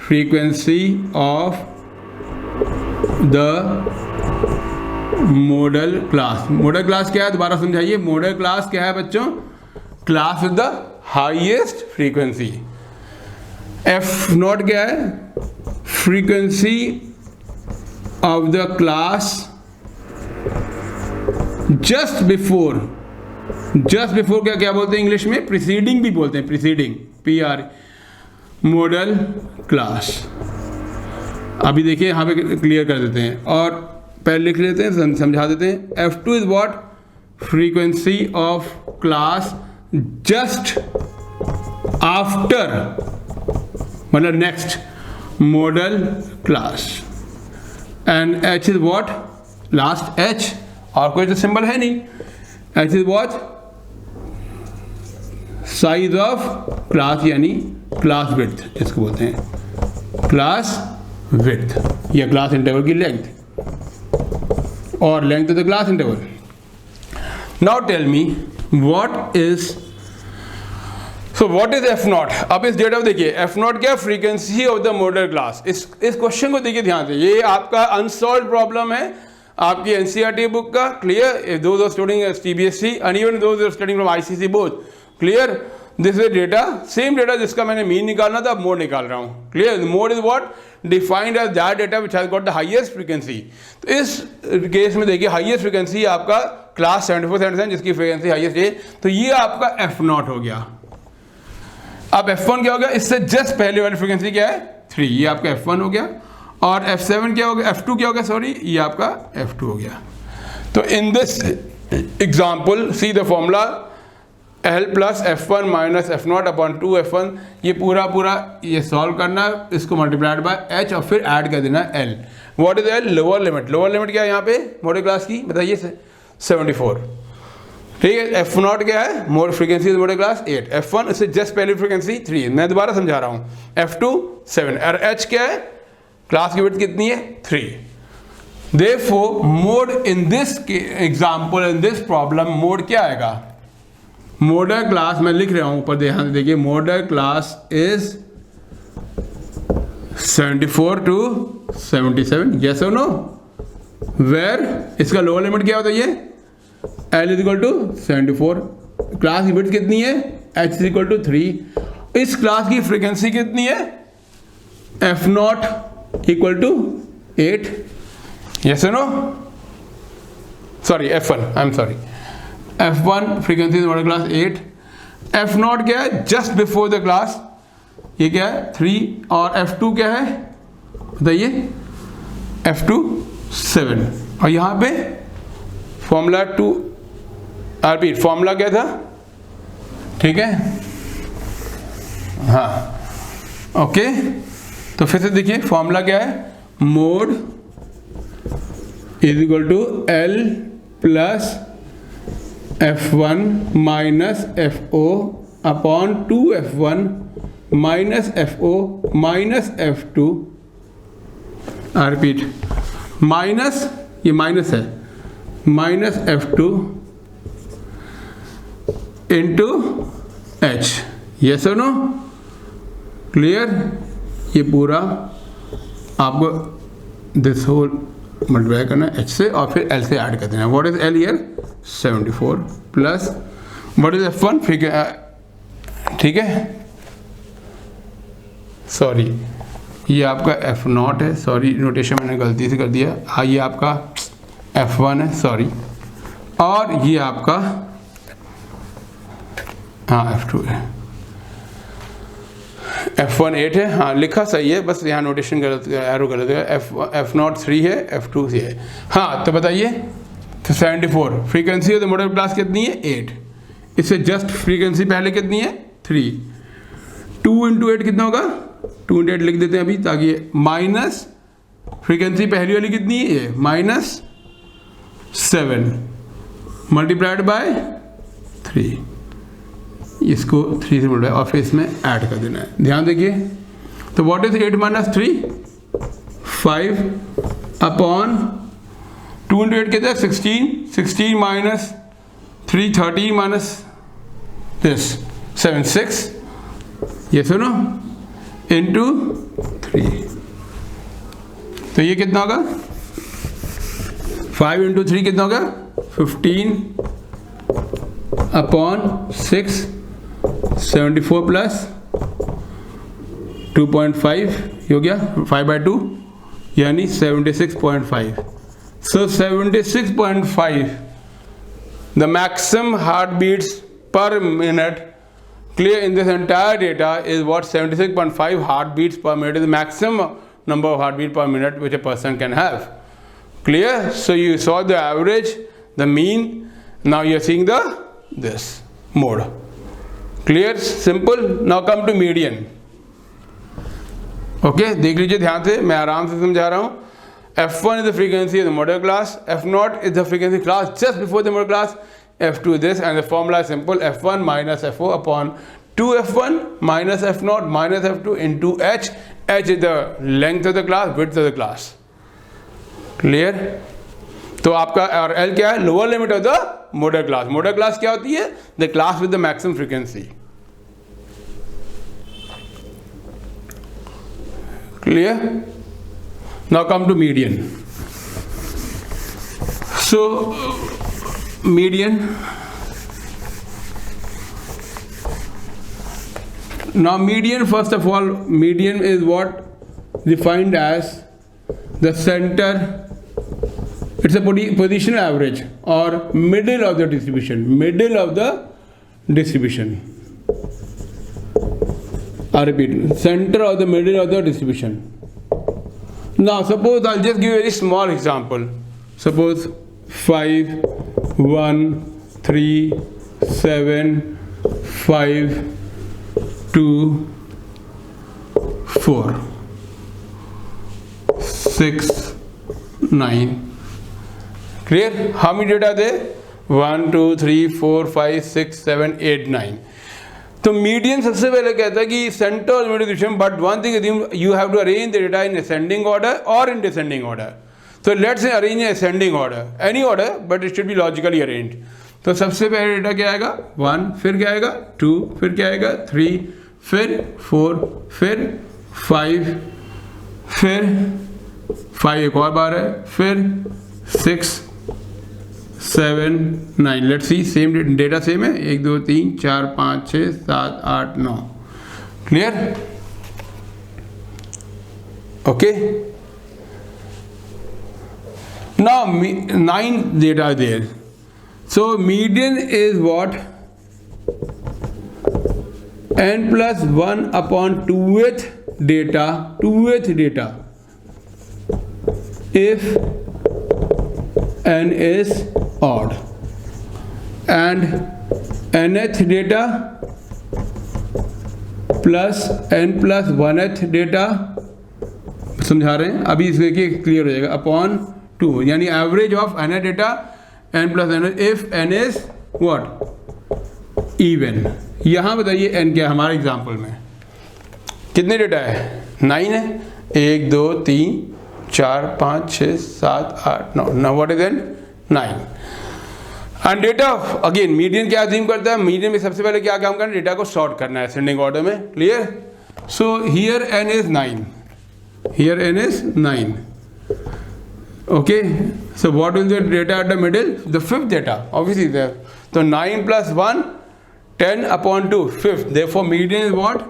Frequency of the model class. Model class क्या है, दोबारा समझाइए। model class क्या है बच्चों? Class with the highest frequency। F0 क्या है? Frequency of the class just before क्या बोलते हैं इंग्लिश में, प्रीसीडिंग भी बोलते हैं, प्रीसीडिंग, PR, मॉडल क्लास। अभी देखिए यहाँ पे क्लियर कर देते हैं और पहले लिख लेते हैं, समझा देते हैं। F2 is what, frequency of class just after, मतलब next modal class, and H is what, last H, और कोई तो सिंबल है नहीं। H is what, size of class, यानी क्लास विड्थ जिसको बोलते हैं, क्लास विड्थ या क्लास इंटरवल की लेंथ, और length of the class interval. Now tell me what is, so what is F0। अब इस डेटा को देखिए, F0 क्या, frequency of the model class. इस क्वेश्चन को देखिए ध्यान से, ये आपका अनसॉल्व प्रॉब्लम है आपकी NCERT बुक का, clear, those are studying CBSE and even those are studying from ICC both, clear, this is data, same data जिसका मैंने मीन निकालना था, अब मोड निकाल रहा हूँ, clear. Mode is what, defined as that data which has got the highest frequency. तो इस केस में देखिए हाईएस्ट फ्रीक्वेंसी आपका क्लास 74-77 जिसकी फ्रीक्वेंसी हाईएस्ट है, तो ये आपका F0 हो गया। अब F1 क्या हो गया, इससे जस्ट पहले वाली फ्रीक्वेंसी क्या है 3, ये आपका F1 हो गया, और F7 क्या हो गया, F2 क्या हो गया, सॉरी, ये आपका F2 हो गया। तो in this example see the formula L plus F1 minus F0 upon 2F1, ये पूरा ये सॉल्व करना, इसको मल्टीप्लाइड बाय H और फिर ऐड कर देना L। What is L, lower limit. Lower limit क्या है यहाँ पे मॉडल क्लास की, बताइए, 74, ठीक है। F0 क्या है, mode frequency model class 8, F1 इससे जस्ट पहली फ्रीक्वेंसी 3, मैं दोबारा समझा रहा हूँ, F2 7, और H क्या है, क्लास की विड्थ कितनी है 3। Therefore mode in this example, in this problem, mode क्या आएगा, मॉडल क्लास, मैं लिख रहा हूं ऊपर ध्यान देखिए, modal class is 74 to 77, yes or no? Where इसका लोअर लिमिट क्या होता है ये L is equal to 74, class की विड्थ कितनी है H इज इक्वल टू 3, इस क्लास की फ्रीक्वेंसी कितनी है F not equal to 8, yes or no? Sorry F1, I am sorry, F1 frequency is modal class 8, F not क्या है just before the class, ये क्या है 3, और F2 क्या है बताइए, F2 7, और यहाँ पे फॉर्मूला 2 रिपीट, फॉर्मूला क्या था, ठीक है, हाँ ओके, तो फिर से देखिए फॉर्मूला क्या है, mode is equal to L plus F1 minus FO upon 2F1 minus FO minus F2, repeat, minus, ये माइनस है, minus F2 into H, yes और नो, क्लियर, ये पूरा आपको दिस होल मल्टीप्लाई करना है H से और फिर L से ऐड कर देना, what is L here 74 plus what is F1, ठीक है, सॉरी ये आपका F नॉट है, सॉरी नोटेशन मैंने गलती से कर दिया, हाँ ये आपका F1 है, सॉरी, और ये आपका हाँ F2 है, F1 8 है, हाँ लिखा सही है, बस यहाँ नोटेशन गलत, एरो गलत है, F नॉट 3 है, F2 से है, हाँ तो बताइए, तो 74 फ्रीक्वेंसी है तो मॉडल क्लास कितनी है 8, इससे जस्ट फ्रीक्वेंसी पहले कितनी है 3, 2 इंटू 8 कितना होगा, 2 इंटू 8 लिख देते हैं अभी, ताकि माइनस फ्रीक्वेंसी पहली वाली कितनी है ये माइनस 7 मल्टीप्लाइड बाय 3, इसको 3 से मल्टीप्लाई और फिर इसमें ऐड कर देना है, ध्यान देखिए, तो what is 8 minus 3 5 upon 2 into 8 कितना है 16 माइनस 3 30 माइनस दिस 7 6, ये सुनो इंटू 3, तो ये कितना होगा 5 इंटू 3 कितना होगा 15 अपॉन 6 74 प्लस 2.5 हो गया 5/2 यानी 76.5, so 76.5 the maximum heartbeats per minute clear in this entire data is what 76.5 heartbeats per minute is the maximum number of heartbeat per minute which a person can have, clear, so you saw the average, the mean, now you are seeing the this mode, clear, simple, now come to median, okay, देख लीजिए ध्यान से, मैं आराम से समझा रहा हूँ, F1 is the frequency of the model class, F0 is the frequency class just before the model class, F2 is this, and the formula is simple, F1 minus FO upon 2F1 minus F0 minus F2 into H, H is the length of the class, width of the class, clear, तो आपका और L क्या है, lower limit of the model class, model class क्या होती है, the class with the maximum frequency, clear, now come to median, so median, now median, first of all, median is what defined as the center, it's a positional average or middle of the distribution, middle of the distribution, I repeat, center of the middle of the distribution. Now suppose I'll just give a very small example, suppose 5 1 3 7 5 2 4 6 9, clear, how many data are there, 1 2 3 4 5 6 7 8 9, तो median सबसे पहले कहता है कि center और middle distribution, but one thing you have to arrange the data in ascending order और in descending order, तो let's say arrange in ascending order, any order but it should be logically arrange, तो सबसे पहले data क्या आएगा 1, फिर क्या आएगा 2, फिर क्या आएगा 3, फिर 4, फिर 5, फिर 5 एक और बार है, फिर 6 7 9। Let's see, same data same है, 1 2 3 4 5 6 7 8 9। Clear? Okay, now 9 data are there, so median is what? n plus 1 upon 2th data if n is odd, and nth data plus n plus 1th data, समझा रहे हैं अभी, इस देखिए clear हो जाएगा, upon 2, यानी average of n data n plus n if n is what? Even. यहाँ बताइए n क्या है हमारे एग्जांपल में, कितने डेटा है? 9 है, 1 2 3 4 5 6 7 8 9। Now what is n? 9। And data again median क्या अज्यूम करता है? मीडियन में सबसे पहले क्या काम करना है? डेटा को सॉर्ट करना है असेंडिंग ऑर्डर में। Clear? So here n is 9, here n is 9. Okay, so what will the data at the middle? The fifth data, obviously there. So 9 plus 1, 10 upon 2, fifth. Therefore median is what?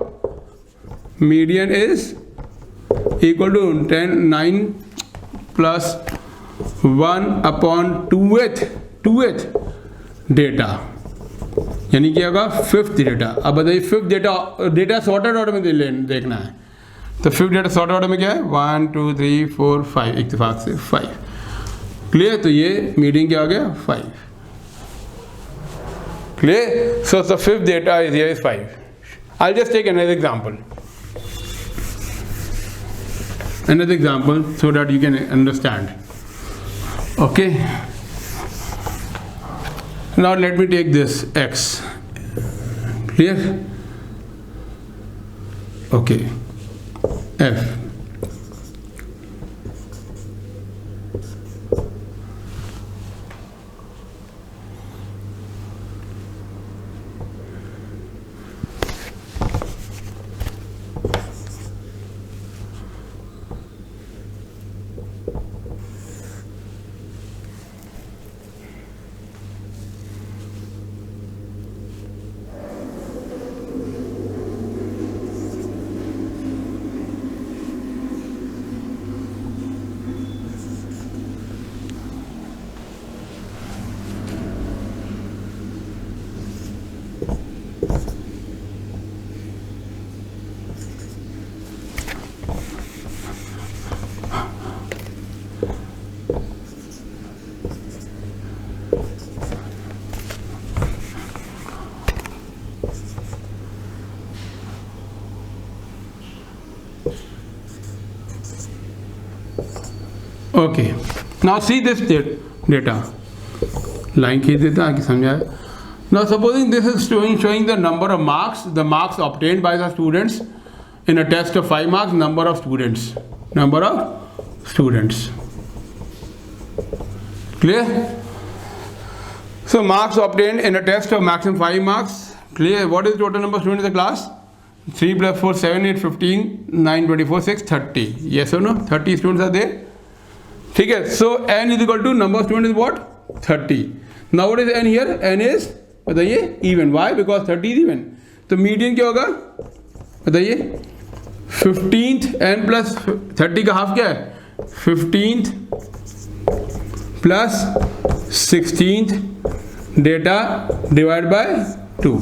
Median is equal to 9 plus 1 upon 2th data, यानी क्या होगा? Fifth data. अब बताइए fifth data sorted order में देखना है, तो fifth data sort order में क्या है? 1 2 3 4 5, इत्तेफाक से 5। क्लियर? तो ये मीडियन क्या हो गया? 5। Clear? So the fifth data is here is 5। I just take another example so that you can understand. Okay, now let me take this x। Clear? Okay, f Okay, now see this data. Line खींच देता है कि समझाए। Now supposing this is showing the number of marks, the marks obtained by the students in a test of 5 marks, number of students. Clear? So marks obtained in a test of maximum 5 marks. Clear? What is the total number of students in the class? 3 plus 4 7 8 15 9 24 6 30. Yes or no? 30 students are there. ठीक है, so n is equal to number of students is what? 30. Now what is n here? n is बताइए even. Why? Because 30 is even. तो median क्या होगा बताइए? 15th n plus 30 का half क्या है? 15th plus 16th data divided by 2.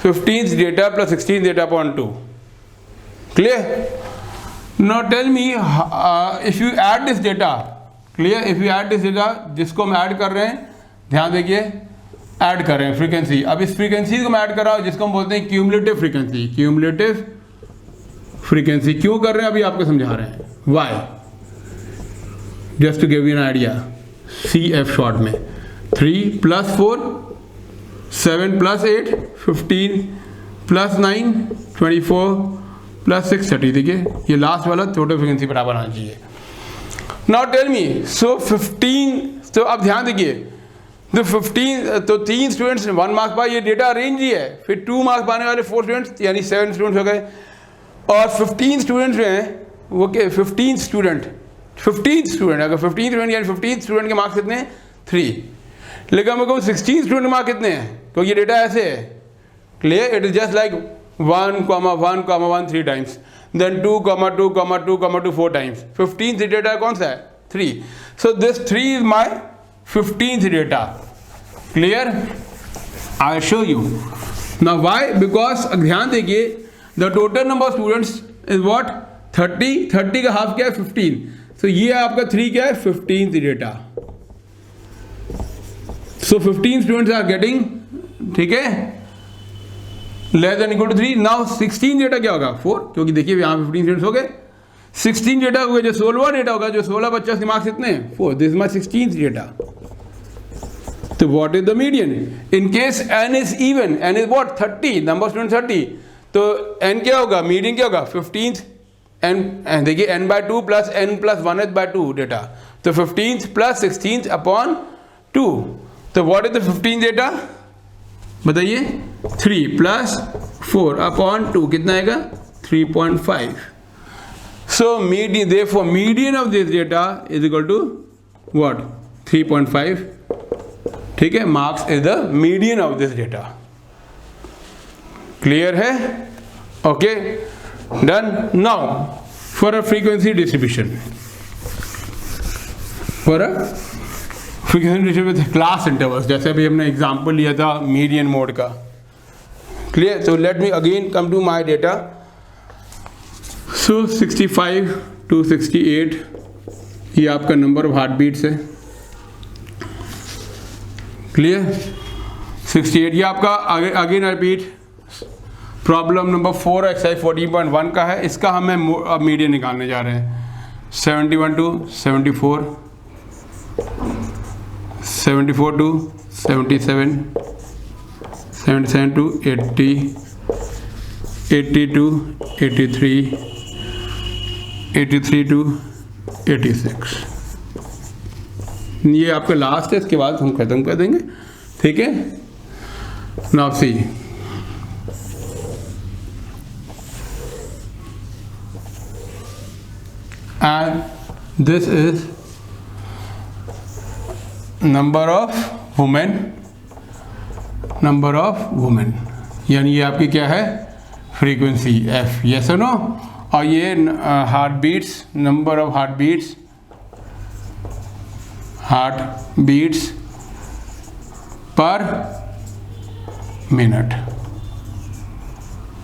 15th data plus 16th data upon 2. Clear? Now tell me if you add this data. Clear? If you add this data, जिसको हम add कर रहे हैं, ध्यान देखिए, ऐड कर रहे हैं फ्रीक्वेंसी। अब इस फ्रीक्वेंसी को मैं ऐड कर रहा हूँ जिसको हम बोलते हैं क्यूमुलेटिव फ्रीक्वेंसी। क्यूमुलेटिव फ्रीक्वेंसी क्यों कर रहे हैं अभी आपको समझा रहे हैं। Why? Just to give you an idea, CF short में 3 plus 4 7 plus 8 15 plus 9 24 plus 6 30। देखिए ये लास्ट वाला टोटल फ्रीक्वेंसी बराबर आना चाहिए। नाउ टेल मी, सो 15, तो अब ध्यान देखिए, तो 15 तो 3 स्टूडेंट्स 1 मार्क्स पाए, ये डेटा अरेंज ही है। फिर 2 मार्क्स पाने वाले 4 स्टूडेंट्स यानी 7 स्टूडेंट्स हो गए। और 15 स्टूडेंट्स जो हैं वो के 15 स्टूडेंट अगर 15 स्टूडेंट यानी 15 स्टूडेंट के मार्क्स कितने हैं 3, लेकिन मेरे को 16 स्टूडेंट के मार्क्स कितने हैं, तो ये डेटा ऐसे है, clear, it is just like 1,1,1 3 times, then 2,2,2,2 4 times, 15th data कौन सा है 3, so this 3 is my 15th data, clear, I show you now why, because ध्यान देखिए the total number of students is what 30 का half क्या है 15, सो ये आपका 3 क्या है 15th data, so 15 students are getting, ठीक है, less than equal to 3, now 16 data क्या होगा 4, क्योंकि देखिए यहाँ 15 स्टूडेंट्स हो गए, 16 डेटा हो गए, जो 16वां डेटा होगा, जो 16 बच्चा के मार्क्स कितने हैं 4, this is my 16th data, तो what is the median, in case n is even, n is what 30, number student 30, तो n क्या होगा, मीडियन क्या होगा 15th, n देखिए n by 2 plus n plus 1th by 2 data, तो 15th plus 16th upon 2, तो what is the 15th data बताइए 3 plus 4 upon 2 कितना आएगा 3.5, so median, therefore median of this data is equal to what 3.5, ठीक है, marks is the median of this data, clear है, okay done. Now for a frequency distribution, for a frequency distribution with class intervals, जैसे अभी हमने example लिया था median mode का, clear, तो let me again come to my data, so 65 to 68 ये आपका नंबर ऑफ हार्ट बीट्स है, क्लियर, 68 ये आपका again repeat problem number 4 exercise 14.1 का है, इसका हमें अब मीडियन निकालने जा रहे हैं, 71 to 74, 74 to 77, 77 to 80, 80 to 83, 83 to 86, ये आपका लास्ट है, इसके बाद हम खत्म कर देंगे, ठीक है। Now see and this is number of women, यानी ये आपकी क्या है फ्रीक्वेंसी f, यस और नो, और ये heart beats, number of heart beats per minute.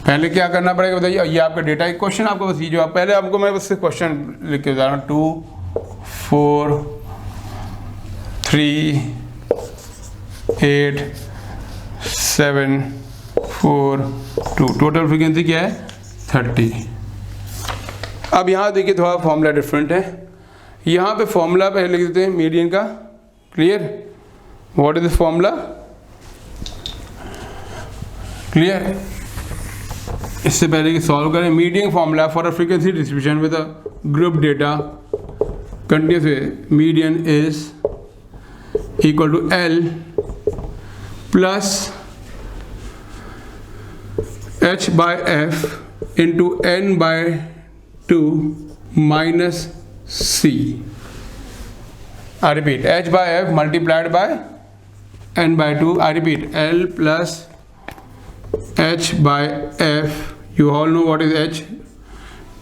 पहले क्या करना पड़ेगा बताइए, ये आपका डेटा, एक क्वेश्चन आपको बस ये जो आप पहले आपको मैं बस क्वेश्चन लिख के बता रहा हूँ, 2 4 3 8 7 4 2, टोटल फ्रीक्वेंसी क्या है 30। अब यहाँ देखिए थोड़ा फॉर्मूला डिफरेंट है, यहाँ पे फॉर्मूला पहले लिख देते हैं मीडियन का, clear, what is this formula, clear, इससे पहले कि सॉल्व करें, median formula for a frequency distribution with a group data continuous way, median is equal to L plus H by F into N by 2 minus C, I repeat H by F multiplied by N by 2, I repeat L plus H by F, you all know what is H,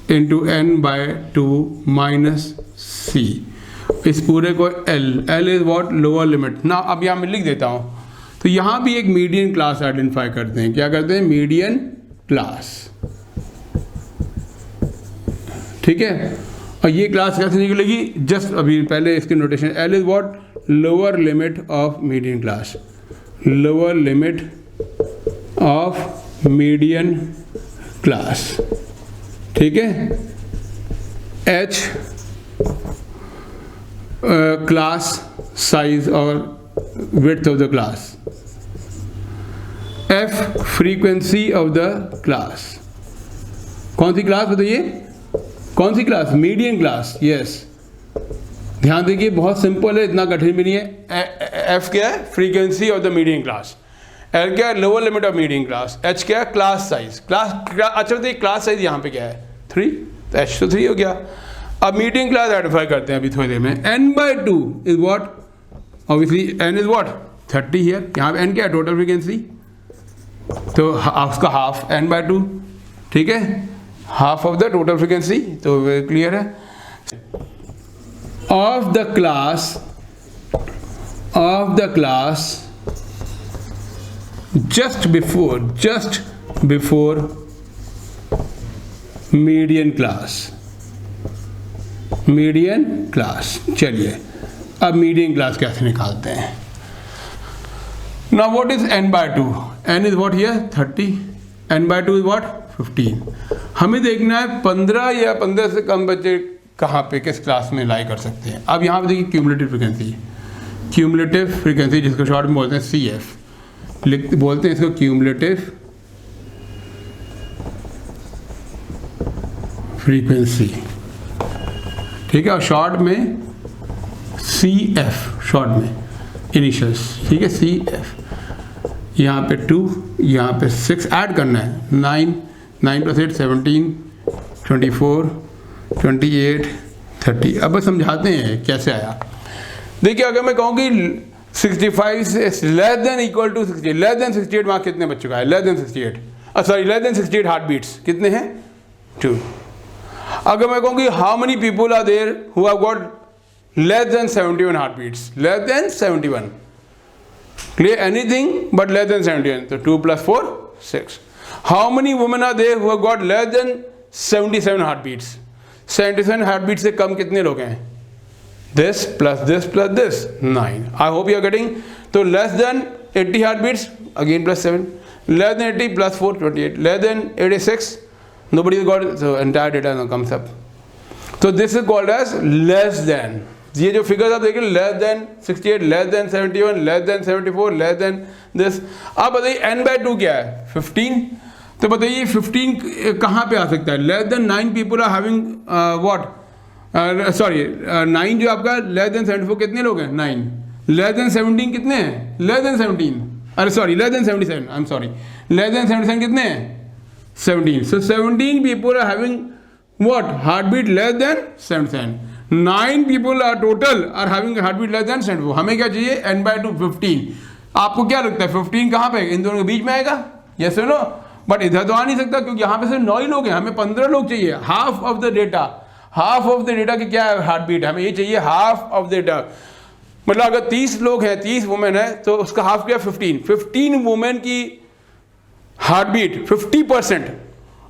into N by 2 minus C, इस पूरे को L is what, lower limit ना, अब यहाँ मैं लिख देता हूँ, तो यहाँ भी एक मीडियन क्लास आइडेंटिफाई करते हैं, क्या करते हैं मीडियन क्लास, ठीक है, और ये क्लास कैसे निकलेगी, जस्ट अभी पहले इसके notation, L is what, lower limit of median class, lower limit of median class, ठीक है, H क्लास साइज और width of the class, F frequency of the class, कौन सी क्लास बताइए, कौन सी क्लास, मीडियन क्लास, यस, ध्यान देखिए बहुत simple है, इतना कठिन भी नहीं है, F क्या है frequency of the median class, L क्या है, lower limit of median class, H क्या है, क्लास साइज, अच्छा तो क्लास साइज यहाँ पे क्या है 3, तो H तो 3 हो गया। अब मीडियन क्लास आइडेंटिफाई करते हैं अभी थोड़ी देर में। n/2 is what, obviously n is what 30 here, यहाँ पे n क्या है, टोटल फ्रीक्वेंसी, तो उसका हाफ n/2, ठीक है, half of the total frequency, तो क्लियर है। Of the class just before median class। चलिए अब मीडियन क्लास कैसे निकालते हैं। Now what is n/2? n is what here 30, n/2 is what 15। हमें देखना है 15 या 15 से कम बच्चे कहाँ पे किस क्लास में लाई कर सकते हैं। अब यहाँ पे देखिए क्यूमुलेटिव फ्रीक्वेंसी जिसको शॉर्ट में बोलते हैं CF, बोलते हैं इसको क्यूमुलेटिव फ्रीक्वेंसी, ठीक है, और शॉर्ट में CF, शॉर्ट में इनिशियल्स, ठीक है, CF। यहाँ पे 2, यहाँ पे 6 ऐड करना है, 9 + 8 17 24 28 30। अब बस समझाते हैं कैसे आया। देखिए अगर मैं कहूँ कि 65 से less than equal to 68, less than 68 वहाँ कितने बच्चों का है, less than 68, sorry less than 68 heart beats कितने हैं 2। अगर मैं कहूँ कि how many people are there who have got less than 71 heart beats, less than 71, clear, anything but less than 71, तो 2 + 4 6। How many women are there who have got less than 77 heart beats, 77 heart beat से कम कितने लोग हैं, this plus this plus this 9। I hope you are getting। तो less than 80 heartbeats again plus 7, less than 80 plus 4 28, less than 86 nobody has got, so entire data now comes up। So this is called as less than। ये जो figures आप देखिए less than 68, less than 71, less than 74, less than this। अब बताइए n/2 क्या है 15, तो बताइए 15 कहाँ पे आ सकता है, less than 9 people are having what, sorry 9 जो आपका लेस देन 74 कितने लोग हैं 9, लेस देन 17 कितने हैं, लेस देन 17, अरे sorry less than 77, I am sorry, less than 77 कितने हैं 17। So 17 people are having what, heart beat less than 77, 9 people are total are having heart beat less than 74। हमें क्या चाहिए n/2 15। आपको क्या लगता है 15 कहाँ पे, इन दोनों के बीच में आएगा, यस और नो, बट इधर तो आ नहीं सकता क्योंकि यहाँ पे सिर्फ 9 ही लोग हैं, हमें 15 लोग चाहिए। Half of the data, half of the data की क्या है हार्ट बीट, हमें ये चाहिए हाफ ऑफ द डेटा, मतलब अगर 30 लोग हैं 30 वुमेन है तो उसका हाफ क्या 15 वुमेन की heart beat 50%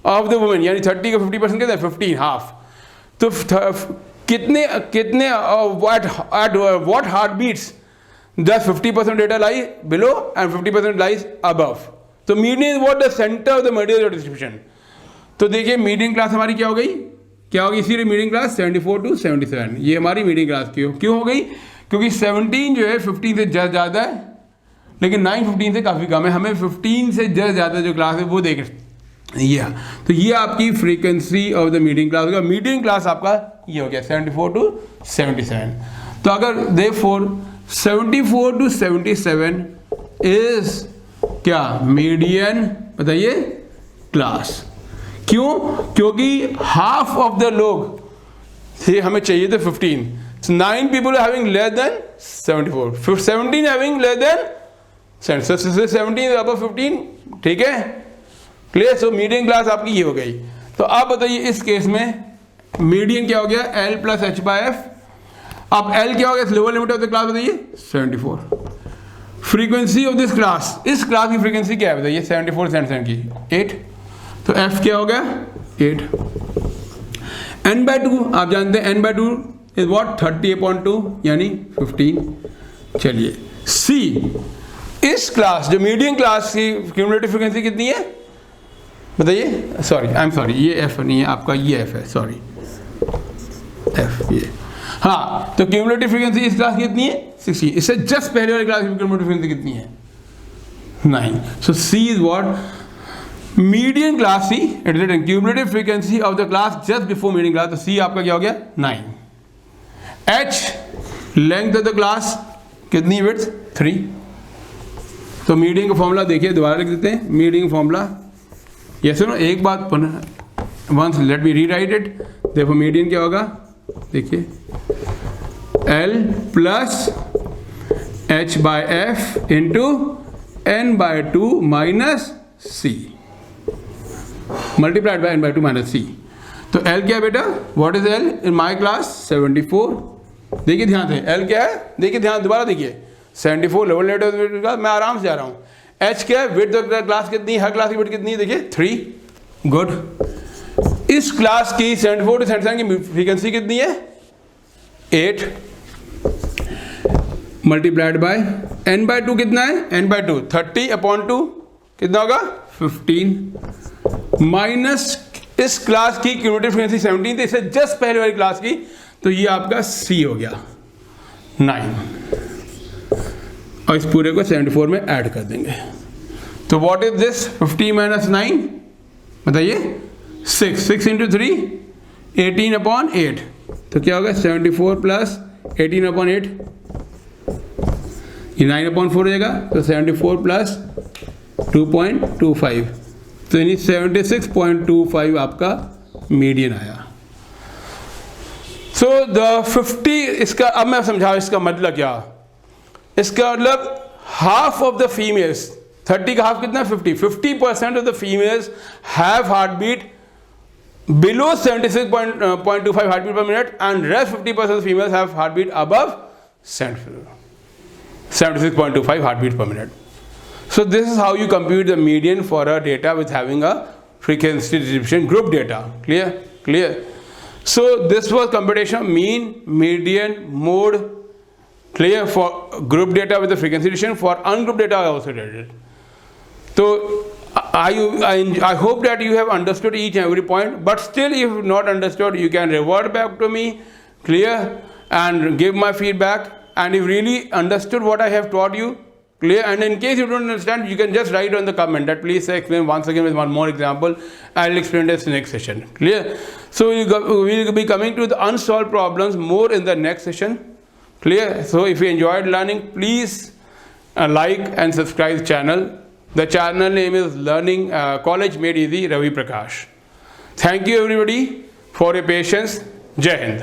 of the women, यानी 30 का 50% कितना है 15, हाफ। तो कितने what heart beats does 50% data lie below and 50% lies above. तो median is what the centre of the median distribution. तो देखिए मीडियन क्लास हमारी क्या हो गई, क्या होगी, इसीलिए मीडियन क्लास 74 to 77, ये हमारी मीडियन क्लास क्यों हो गई, क्योंकि 17 जो है 15 से जस्ट ज़्यादा है, लेकिन 9 15 से काफ़ी कम है, हमें 15 से जस्ट ज़्यादा जो क्लास है वो देख ये। तो ये आपकी frequency of the median class होगा। मीडियन क्लास आपका ये हो गया 74 to 77। तो अगर देयरफॉर 74 to 77 इज क्या मीडियन, बताइए क्लास। क्यों, क्योंकि हाफ ऑफ द लोग से हमें चाहिए थे 15, 9 people are having less than 74, 17 having less than 17 above 15, ठीक है, क्लियर। सो मीडियन क्लास आपकी ये हो गई। तो आप बताइए इस केस में मीडियन क्या हो गया L + h/f। अब L क्या हो गया, lower limit of the class बताइए 74। फ्रीक्वेंसी ऑफ दिस क्लास, इस क्लास की फ्रीक्वेंसी क्या है बताइए 74 77 की 8, तो f क्या हो गया 8। n/2 आप जानते हैं n/2 इज व्हाट 30/2 यानी 15। चलिए C, इस क्लास जो मीडियन क्लास की क्यूमुलेटिव फ्रीक्वेंसी कितनी है बताइए, सॉरी आई एम सॉरी, ये f नहीं है आपका, ये f है, सॉरी f ये, हाँ। तो क्यूमुलेटिव फ्रीक्वेंसी इस क्लास की कितनी है 60, इससे जस्ट पहले वाली क्लास की क्यूमुलेटिव फ्रीक्वेंसी कितनी है 9। सो C is what median class, C it is the cumulative frequency of the class just before median class. तो C आपका क्या हो गया 9। H length of the class कितनी, विड्थ 3, तो मीडियन का फॉर्मूला देखिए, दोबारा लिख देते हैं मीडियन फॉर्मूला। ये सुनो एक बात once let me rewrite it. देखो मीडियन क्या होगा, देखिए L plus H by F into N/2 minus C multiplied by N/2 minus C। तो L क्या है बेटा, what is L in my class 74। देखिए ध्यान से L क्या है, देखिए ध्यान दोबारा देखिए 74 लेवल लेट का, मैं आराम से जा रहा हूँ। H क्या है, विड्थ ऑफ क्लास कितनी, हर क्लास की विड्थ कितनी है, देखिए 3। गुड। इस क्लास की 74 to 77 की फ्रीक्वेंसी कितनी है, 8 मल्टीप्लाइड बाय N/2 कितना है, N/2 30/2 कितना होगा 15 माइनस इस क्लास की क्यूमुलेटिव फ्रीक्वेंसी 17 थी, इससे जस्ट पहले वाली क्लास की, तो ये आपका C हो गया 9 और इस पूरे को 74 में ऐड कर देंगे। तो व्हाट इज दिस 50 माइनस 9 बताइए, 6 इंटू 3 18/8। तो क्या होगा 74 प्लस 18/8, ये 9/4 हो जाएगा। तो 74 प्लस 2.25, तो यानी 76.25 आपका मीडियन आया। सो द 50 इसका, अब मैं समझाऊँ इसका मतलब क्या। इसका मतलब हाफ ऑफ द फीमेल्स, 30 का हाफ कितना 50% of the females have heart beat below 76.25 heartbeat per minute and rest 50% of females have heartbeat above 76.25 heartbeat per minute. So this is how you compute the median for a data with having a frequency distribution group data. Clear? So this was computation of mean, median, mode. Clear? For group data with the frequency distribution. For ungrouped data I also did it. So I hope that you have understood each and every point, but still if you have not understood, you can revert back to me, clear, and give my feedback. And if you really understood what I have taught you, clear, and in case you don't understand, you can just write on the comment that please explain once again with one more example. I'll explain this next session. Clear? So we'll be coming to the unsolved problems more in the next session. Clear? So if you enjoyed learning, please like and subscribe the channel. The channel name is Learning College Made Easy, Ravi Prakash. Thank you everybody for your patience. Jai Hind.